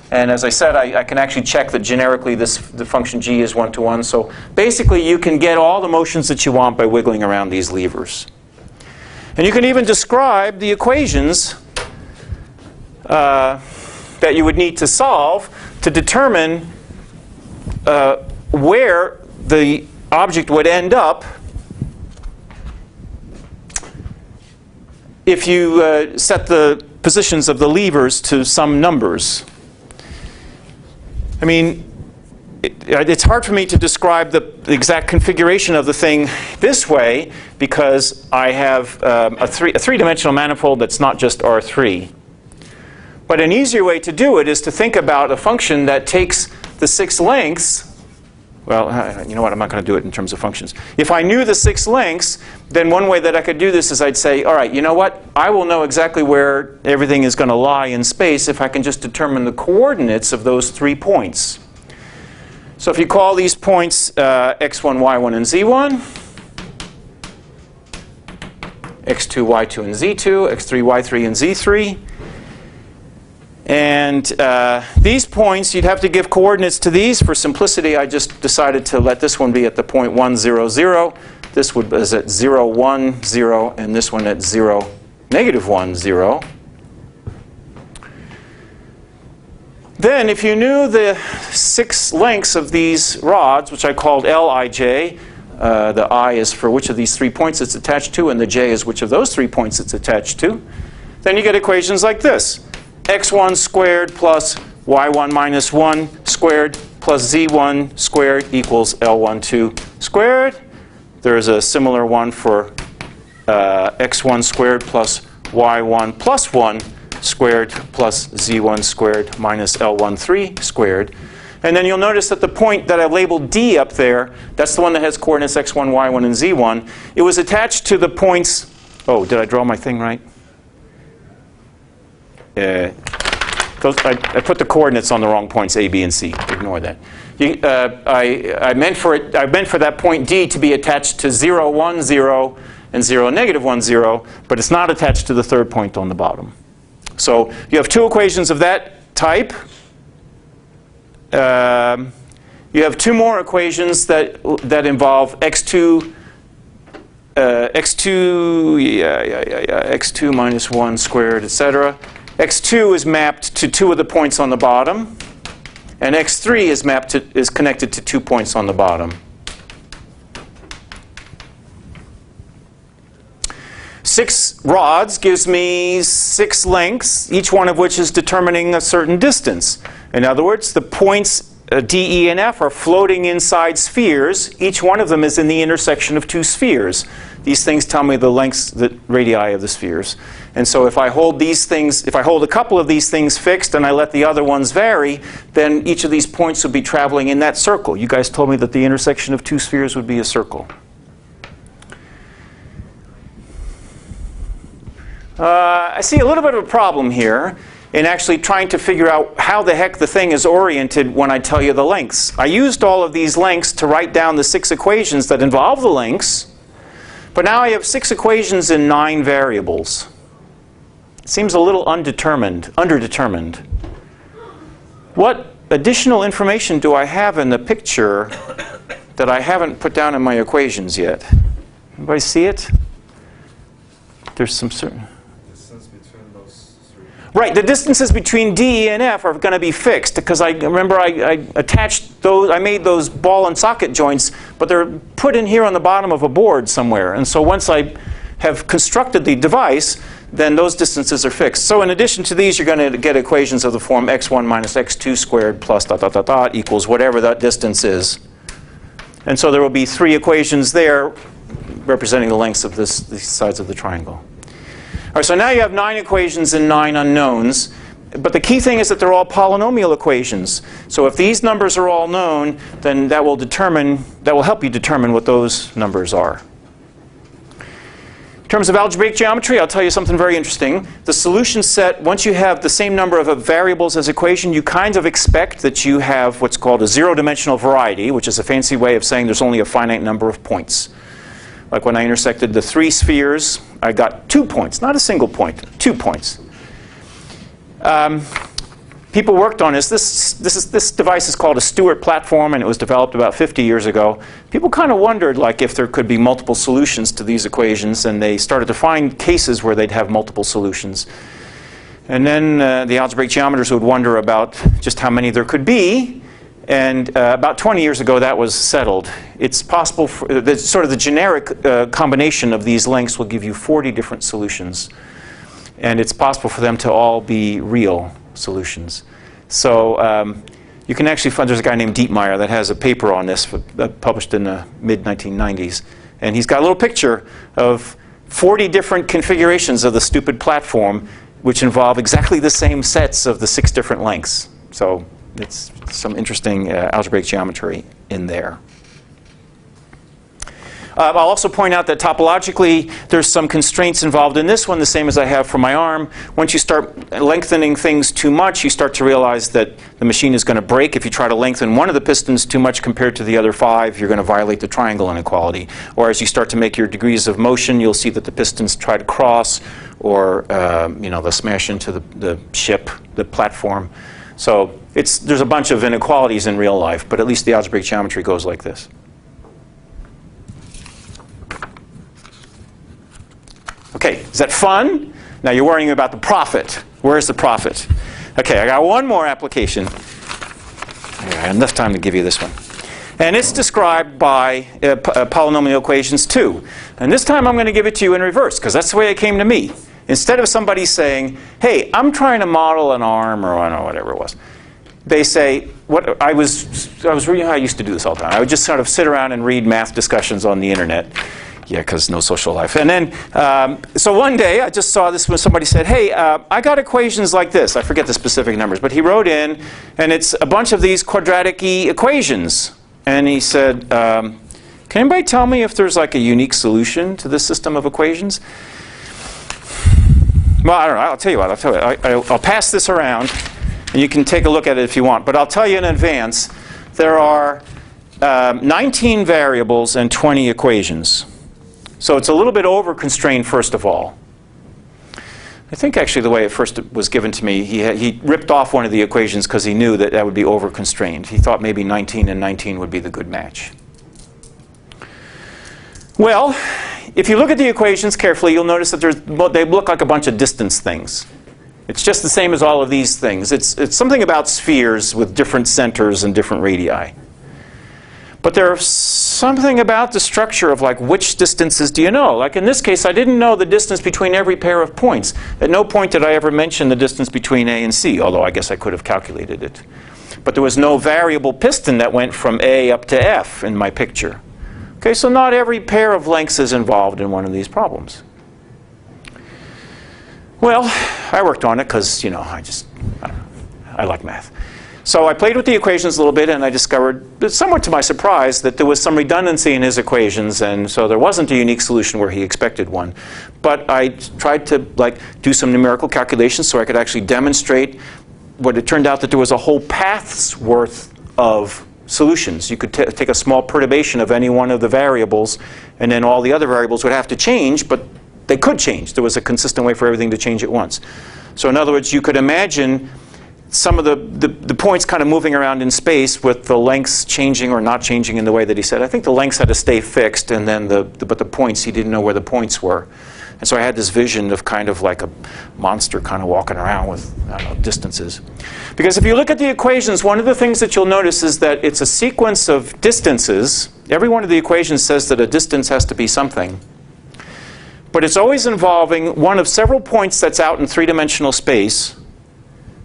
And as I said, I can actually check that generically the function g is 1-to-1. So basically, you can get all the motions that you want by wiggling around these levers. And you can even describe the equations that you would need to solve to determine where the object would end up if you set the positions of the levers to some numbers. I mean, it's hard for me to describe the exact configuration of the thing this way because I have a three-dimensional manifold that's not just R3. But an easier way to do it is to think about a function that takes the 6 lengths. Well, you know what? I'm not going to do it in terms of functions. If I knew the 6 lengths, then one way that I could do this is I'd say, all right, you know what? I will know exactly where everything is going to lie in space if I can just determine the coordinates of those 3 points. So if you call these points x1, y1, and z1, x2, y2, and z2, x3, y3, and z3, and these points, you'd have to give coordinates to these. For simplicity, I just decided to let this one be at the point 1, 0, 0. This one is at 0, 1, 0, and this one at 0, negative 1, 0. Then, if you knew the 6 lengths of these rods, which I called Lij, the I is for which of these 3 points it's attached to, and the J is which of those 3 points it's attached to, then you get equations like this. x1 squared plus y1 minus 1 squared plus z1 squared equals L12 squared. There is a similar one for x1 squared plus y1 plus 1 squared plus z1 squared minus L13 squared. And then you'll notice that the point that I labeled D up there, that's the one that has coordinates x1, y1, and z1. It was attached to the points. Oh, did I draw my thing right? I put the coordinates on the wrong points, A, B, and C. Ignore that. I meant for that point D to be attached to 0, 1, 0, and 0, negative 1, 0, but it's not attached to the third point on the bottom. So you have two equations of that type. You have two more equations that involve x2 x2 minus 1 squared, etc. x2 is mapped to two of the points on the bottom, and x3 is connected to 2 points on the bottom. 6 rods gives me 6 lengths, each one of which is determining a certain distance. In other words, the points D, E, and F are floating inside spheres. Each one of them is in the intersection of 2 spheres. These things tell me the lengths, the radii of the spheres. And so if I hold these things, if I hold a couple of these things fixed and I let the other ones vary, then each of these points would be traveling in that circle. You guys told me that the intersection of 2 spheres would be a circle. I see a little bit of a problem here in actually trying to figure out how the heck the thing is oriented when I tell you the lengths. I used all of these lengths to write down the 6 equations that involve the lengths, but now I have 6 equations in 9 variables. It seems a little underdetermined. What additional information do I have in the picture that I haven't put down in my equations yet? Anybody see it? There's some certain... Right, the distances between D, E, and F are going to be fixed because I remember I attached those, I made those ball and socket joints, but they're put in here on the bottom of a board somewhere. And so once I have constructed the device, then those distances are fixed. So in addition to these, you're going to get equations of the form x1 minus x2 squared plus ... equals whatever that distance is. And so there will be 3 equations there representing the lengths of these sides of the triangle. All right, so now you have 9 equations and 9 unknowns. But the key thing is that they're all polynomial equations. So if these numbers are all known, then that will help you determine what those numbers are. In terms of algebraic geometry, I'll tell you something very interesting. The solution set, once you have the same number of variables as equation, you kind of expect that you have what's called a zero-dimensional variety, which is a fancy way of saying there's only a finite number of points. Like when I intersected the 3 spheres, I got 2 points, not a single point, 2 points. People worked on this. This device is called a Stewart platform, and it was developed about 50 years ago. People kind of wondered like if there could be multiple solutions to these equations, and they started to find cases where they'd have multiple solutions. And then the algebraic geometers would wonder about just how many there could be. And about 20 years ago, that was settled. It's possible for sort of the generic combination of these lengths will give you 40 different solutions. And it's possible for them to all be real solutions. So you can actually find, there's a guy named Dietmeyer that has a paper on this published in the mid-1990s. And he's got a little picture of 40 different configurations of the stupid platform, which involve exactly the same sets of the 6 different lengths. So it's some interesting algebraic geometry in there. I'll also point out that topologically, there's some constraints involved in this one, the same as I have for my arm. Once you start lengthening things too much, you start to realize that the machine is going to break. If you try to lengthen one of the pistons too much compared to the other 5, you're going to violate the triangle inequality. Or as you start to make your degrees of motion, you'll see that the pistons try to cross, or they'll smash into the ship, the platform. So there's a bunch of inequalities in real life, but at least the algebraic geometry goes like this. Okay, is that fun? Now you're worrying about the profit. Where's the profit? Okay, I got one more application. I got enough time to give you this one. And it's described by polynomial equations too. And this time I'm going to give it to you in reverse, because that's the way it came to me. Instead of somebody saying, hey, I'm trying to model an arm, or I don't know, whatever it was. They say, I was reading how I used to do this all the time. I would just sort of sit around and read math discussions on the internet. Yeah, because no social life. And then, so one day I just saw this when somebody said, hey, I got equations like this. I forget the specific numbers, but he wrote in, and it's a bunch of these quadratic equations. And he said, can anybody tell me if there's like a unique solution to this system of equations? Well, I don't know. I'll tell you what. I'll pass this around, and you can take a look at it if you want. But I'll tell you in advance, there are 19 variables and 20 equations. So it's a little bit over-constrained, first of all. I think actually the way it first was given to me, he ripped off one of the equations because he knew that that would be over-constrained. He thought maybe 19 and 19 would be the good match. Well, if you look at the equations carefully, you'll notice that they look like a bunch of distance things. It's just the same as all of these things. It's something about spheres with different centers and different radii. But there's something about the structure of like which distances do you know? Like in this case, I didn't know the distance between every pair of points. At no point did I ever mention the distance between A and C, although I guess I could have calculated it. But there was no variable piston that went from A up to F in my picture. Okay, so not every pair of lengths is involved in one of these problems. Well, I worked on it because, you know, I like math. So I played with the equations a little bit, and I discovered, somewhat to my surprise, that there was some redundancy in his equations, and so there wasn't a unique solution where he expected one. But I tried to do some numerical calculations so I could actually demonstrate what it turned out that there was a whole path's worth of solutions. You could take a small perturbation of any one of the variables, and then all the other variables would have to change, but they could change. There was a consistent way for everything to change at once. So in other words, you could imagine some of the points kind of moving around in space with the lengths changing or not changing in the way that he said. I think the lengths had to stay fixed, and then but the points, he didn't know where the points were. And so I had this vision of kind of like a monster kind of walking around with, I don't know, distances. Because if you look at the equations, one of the things that you'll notice is that it's a sequence of distances. Every one of the equations says that a distance has to be something. But it's always involving one of several points that's out in three-dimensional space,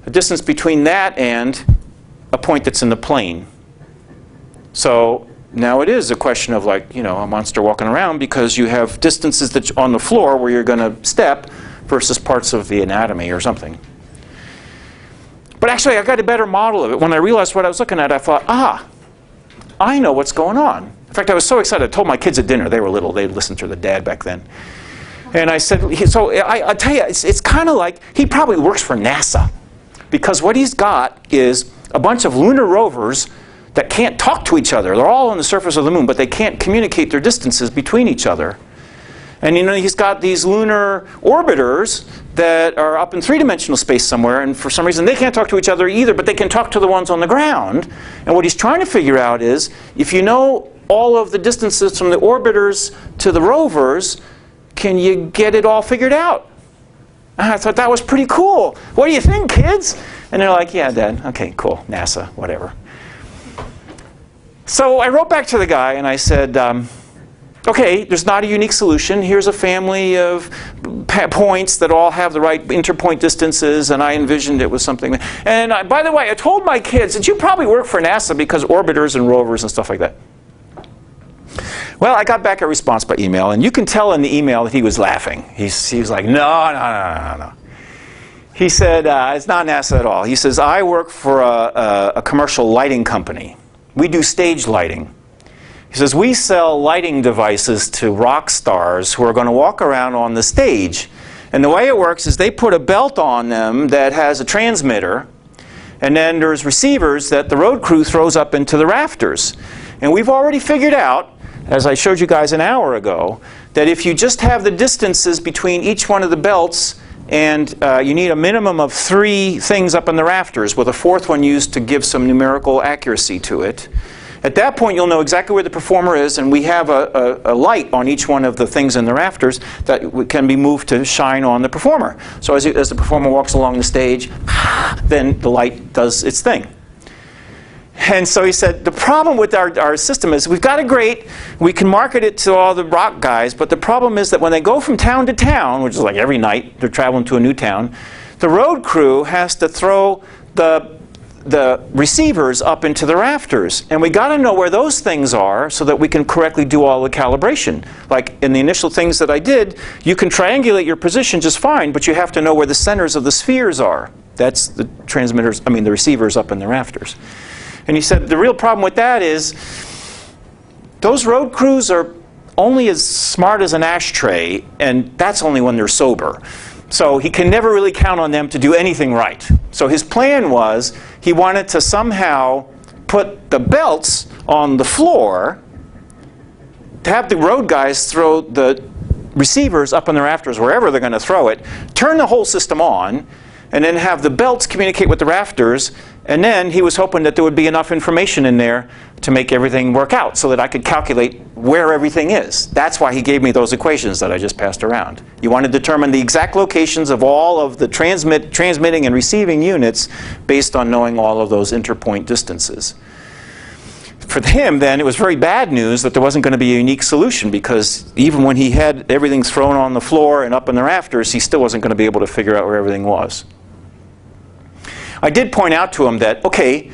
a distance between that and a point that's in the plane. So now it is a question of like, you know, a monster walking around because you have distances that's on the floor where you're going to step versus parts of the anatomy or something. But actually I got a better model of it. When I realized what I was looking at, I thought, I know what's going on. In fact, I was so excited. I told my kids at dinner, they were little, they'd listened to their dad back then. And I said, so I tell you, it's kind of like he probably works for NASA. Because what he's got is a bunch of lunar rovers that can't talk to each other. They're all on the surface of the moon, but they can't communicate their distances between each other. And you know, he's got these lunar orbiters that are up in three-dimensional space somewhere, and for some reason they can't talk to each other either, but they can talk to the ones on the ground. And what he's trying to figure out is, if you know all of the distances from the orbiters to the rovers, can you get it all figured out? And I thought that was pretty cool. What do you think, kids? And they're like, yeah, Dad. Okay, cool. NASA, whatever. So I wrote back to the guy and I said, okay, there's not a unique solution. Here's a family of points that all have the right interpoint distances, and I envisioned it was something. And by the way, I told my kids that you probably work for NASA because orbiters and rovers and stuff like that. Well, I got back a response by email, and you can tell in the email that he was laughing. He was like, no. He said, it's not NASA at all. He says, I work for a commercial lighting company. We do stage lighting. He says, we sell lighting devices to rock stars who are going to walk around on the stage. And the way it works is they put a belt on them that has a transmitter, and then there's receivers that the road crew throws up into the rafters. And we've already figured out, as I showed you guys an hour ago, that if you just have the distances between each one of the belts, and you need a minimum of 3 things up in the rafters, with a 4th one used to give some numerical accuracy to it. At that point, you'll know exactly where the performer is, and we have a light on each one of the things in the rafters that can be moved to shine on the performer. So as the performer walks along the stage, then the light does its thing. And so he said, the problem with our system is we've got it great, we can market it to all the rock guys, but the problem is that when they go from town to town, which is like every night they're traveling to a new town, the road crew has to throw the the receivers up into the rafters. And we got to know where those things are so that we can correctly do all the calibration. Like in the initial things that I did, you can triangulate your position just fine, but you have to know where the centers of the spheres are. That's the transmitters, I mean the receivers up in the rafters. And he said the real problem with that is those road crews are only as smart as an ashtray, and that's only when they're sober. So he can never really count on them to do anything right. So his plan was he wanted to somehow put the belts on the floor to have the road guys throw the receivers up in the rafters wherever they're going to throw it, turn the whole system on, and then have the belts communicate with the rafters. And then he was hoping that there would be enough information in there to make everything work out so that I could calculate where everything is. That's why he gave me those equations that I just passed around. You want to determine the exact locations of all of the transmitting and receiving units based on knowing all of those interpoint distances. For him, then, it was very bad news that there wasn't going to be a unique solution, because even when he had everything thrown on the floor and up in the rafters, he still wasn't going to be able to figure out where everything was. I did point out to him that, okay,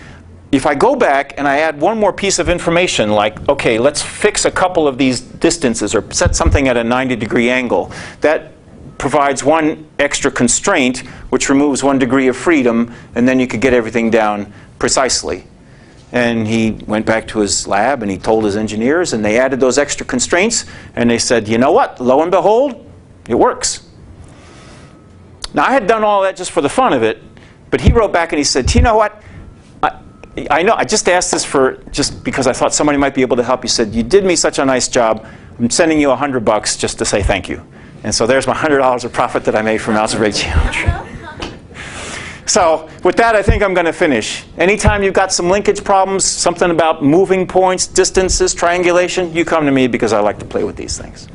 if I go back and I add one more piece of information, like, okay, let's fix a couple of these distances or set something at a 90-degree angle, that provides one extra constraint, which removes 1 degree of freedom, and then you could get everything down precisely. And he went back to his lab and he told his engineers, and they added those extra constraints, and they said, you know what, lo and behold, it works. Now, I had done all that just for the fun of it, but he wrote back and he said, you know what, I know, I just asked this just because I thought somebody might be able to help. He said, you did me such a nice job, I'm sending you $100 just to say thank you. And so there's my $100 of profit that I made from algebraic geometry. So with that, I think I'm going to finish. Anytime you've got some linkage problems, something about moving points, distances, triangulation, you come to me because I like to play with these things.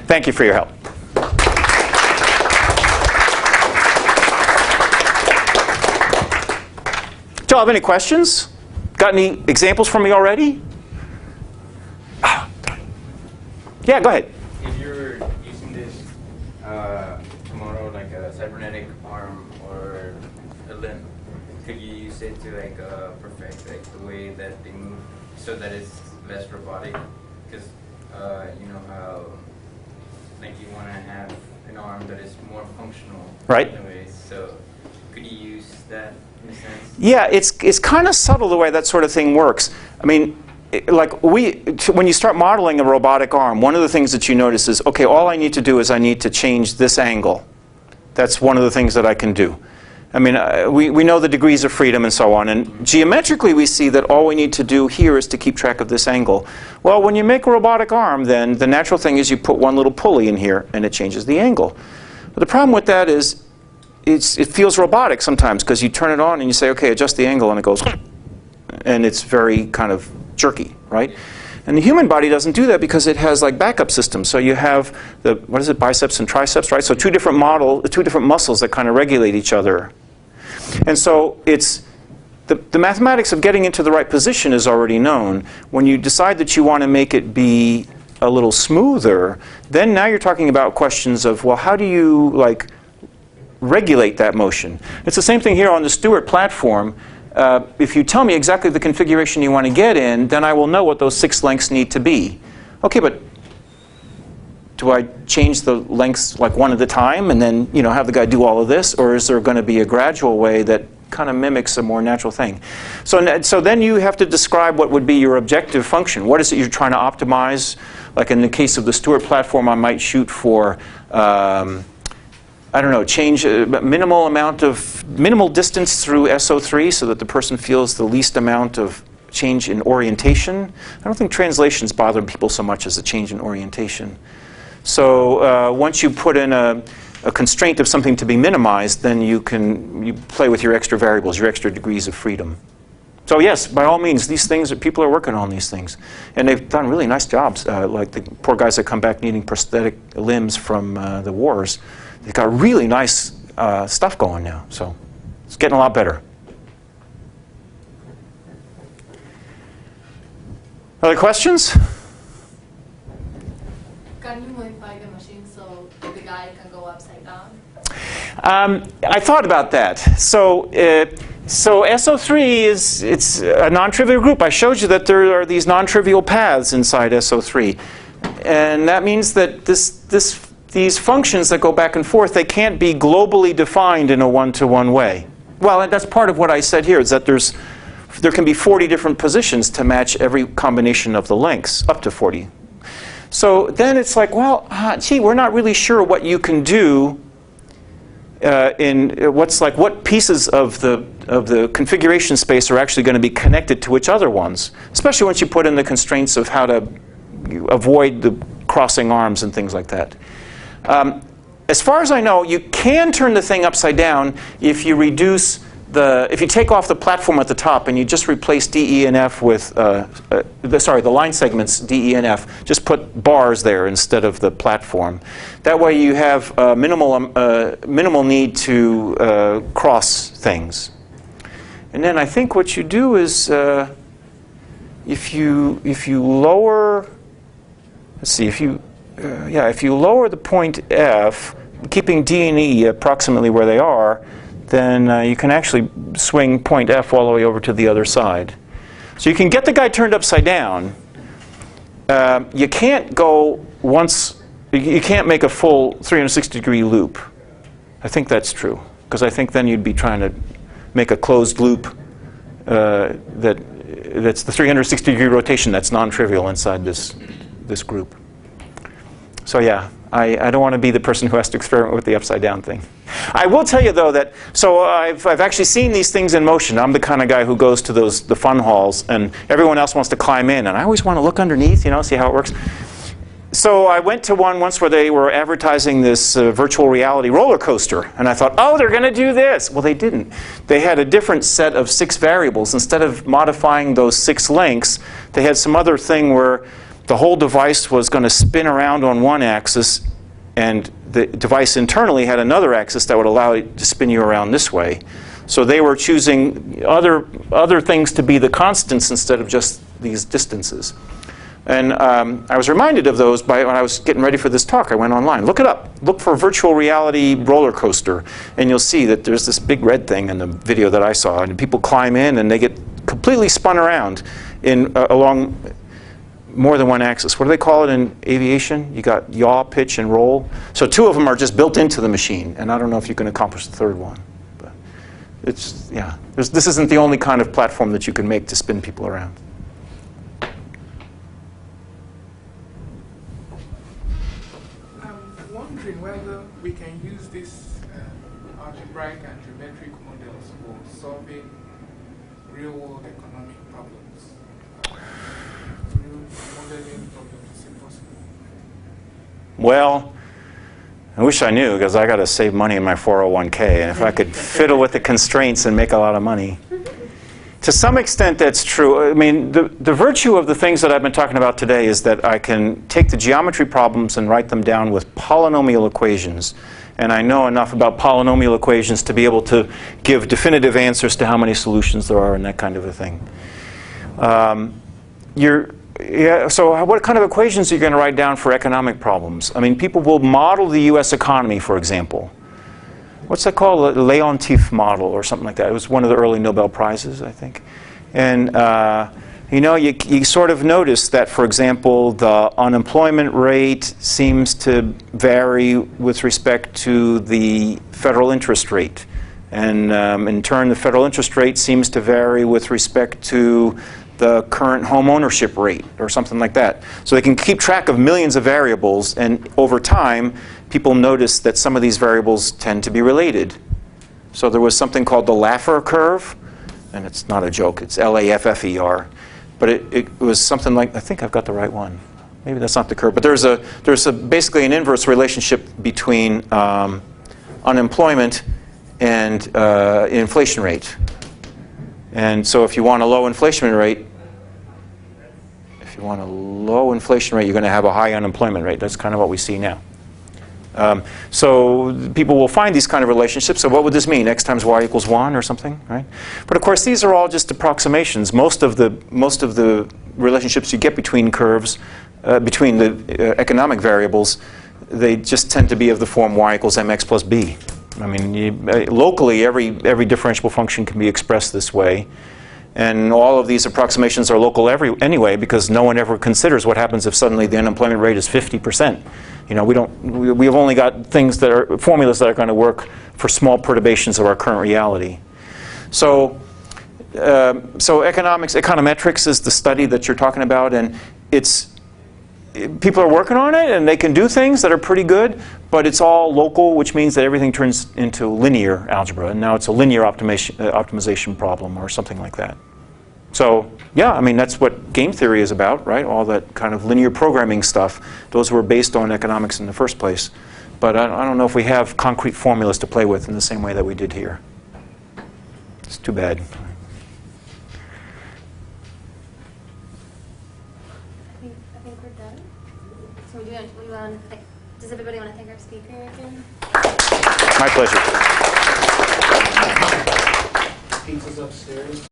Thank you for your help. Do y'all have any questions? Got any examples from me already? Yeah, go ahead. If you're using this tomorrow, like a cybernetic arm or a limb, could you use it to like perfect like the way that they move so that it's less robotic? Because you know how like you want to have an arm that is more functional, right? In a way. So could you use that in a sense? Yeah, it's kind of subtle the way that sort of thing works. I mean, like when you start modeling a robotic arm, one of the things that you notice is, okay, all I need to do is I need to change this angle. That's one of the things that I can do. I mean, we know the degrees of freedom and so on, and geometrically we see that all we need to do here is to keep track of this angle. Well, when you make a robotic arm, then the natural thing is you put one little pulley in here and it changes the angle. But the problem with that is it feels robotic sometimes, because you turn it on and you say, okay, adjust the angle, and it goes, and it's very kind of jerky, right? And the human body doesn't do that because it has like backup systems. So you have the, what is it, biceps and triceps, right? So two different muscles that kind of regulate each other. And so it's, the mathematics of getting into the right position is already known. When you decide that you want to make it be a little smoother, then now you're talking about questions of, well, how do you like regulate that motion? It's the same thing here on the Stewart platform. If you tell me exactly the configuration you want to get in, then I will know what those 6 lengths need to be. Okay, but do I change the lengths like one at a time and then have the guy do all of this? Or is there going to be a gradual way that kind of mimics a more natural thing? So then you have to describe what would be your objective function. What is it you're trying to optimize? Like in the case of the Stewart platform, I might shoot for I don't know, change a minimal distance through SO3 so that the person feels the least amount of change in orientation. I don't think translations bother people so much as the change in orientation. So once you put in a constraint of something to be minimized, then you play with your extra variables, your extra degrees of freedom. So yes, by all means, these things, people are working on these things. And they've done really nice jobs, like the poor guys that come back needing prosthetic limbs from the wars. They've got really nice stuff going now, so it's getting a lot better. Other questions? Can you modify the machine so the guy can go upside down? I thought about that. So So SO3 it's a non-trivial group. I showed you that there are these non-trivial paths inside SO3. And that means that these functions that go back and forth, they can't be globally defined in a one-to-one way. Well, and that's part of what I said here, is that there can be 40 different positions to match every combination of the lengths, up to 40. So then it's like, well, gee, we're not really sure what you can do what pieces of the configuration space are actually going to be connected to which other ones, especially once you put in the constraints of how to avoid the crossing arms and things like that. As far as I know, you can turn the thing upside down if you if you take off the platform at the top and you just replace D, E, and F with, the line segments D, E, and F, just put bars there instead of the platform. That way you have minimal need to cross things. And then I think what you do is, if you lower, let's see, if you lower the point F, keeping D and E approximately where they are, then you can actually swing point F all the way over to the other side. So you can get the guy turned upside down. You can't go once, you can't make a full 360-degree loop. I think that's true, because I think then you'd be trying to make a closed loop that's the 360-degree rotation that's non-trivial inside this group. So yeah, I don't want to be the person who has to experiment with the upside down thing. I will tell you though that, so I've actually seen these things in motion. I'm the kind of guy who goes to the fun halls, and everyone else wants to climb in, and I always want to look underneath, see how it works. So I went to one once where they were advertising this virtual reality roller coaster, and I thought, oh, they're going to do this. Well, they didn't. They had a different set of 6 variables. Instead of modifying those 6 lengths, they had some other thing where the whole device was going to spin around on one axis, and the device internally had another axis that would allow it to spin you around this way. So they were choosing other things to be the constants instead of just these distances. And I was reminded of those when I was getting ready for this talk. I went online. Look it up. Look for virtual reality roller coaster, and you'll see that there's this big red thing in the video that I saw, and people climb in and they get completely spun around along more than one axis. What do they call it in aviation? You got yaw, pitch, and roll. So 2 of them are just built into the machine, and I don't know if you can accomplish the 3rd one. But it's, yeah, this isn't the only kind of platform that you can make to spin people around. I'm wondering whether we can use these algebraic and geometric models for solving real-world economic problems. Well, I wish I knew, because I got to save money in my 401k, and if I could fiddle with the constraints and make a lot of money. To some extent, that's true. I mean, the virtue of the things that I've been talking about today is that I can take the geometry problems and write them down with polynomial equations. And I know enough about polynomial equations to be able to give definitive answers to how many solutions there are and that kind of a thing. So what kind of equations are you going to write down for economic problems? I mean, people will model the US economy, for example. What's that called? The Leontief model or something like that. It was one of the early Nobel Prizes, I think. And you sort of notice that, for example, the unemployment rate seems to vary with respect to the federal interest rate. And in turn, the federal interest rate seems to vary with respect to the current home ownership rate or something like that. So they can keep track of millions of variables, and over time, people notice that some of these variables tend to be related. So there was something called the Laffer curve, and it's not a joke, it's L-A-F-F-E-R. But it was something like, I think I've got the right one. Maybe that's not the curve, but there's basically an inverse relationship between unemployment and inflation rate. And so if you want a low inflation rate, you're going to have a high unemployment rate. That's kind of what we see now. So people will find these kind of relationships. So what would this mean? X times y equals 1 or something, right? But of course, these are all just approximations. Most of the relationships you get between curves, between the economic variables, they just tend to be of the form y equals mx plus b. I mean, locally, every differentiable function can be expressed this way. And all of these approximations are local anyway, because no one ever considers what happens if suddenly the unemployment rate is 50%. You know, we've only got things that are formulas that are going to work for small perturbations of our current reality. So econometrics is the study that you're talking about, and people are working on it, and they can do things that are pretty good, but it's all local, which means that everything turns into linear algebra, and now it's a linear optimization problem or something like that. So yeah, I mean, that's what game theory is about, right? All that kind of linear programming stuff. Those were based on economics in the first place. But I don't know if we have concrete formulas to play with in the same way that we did here. It's too bad. I think we're done. So does everybody want to thank our speaker again? My pleasure. Pizza's upstairs.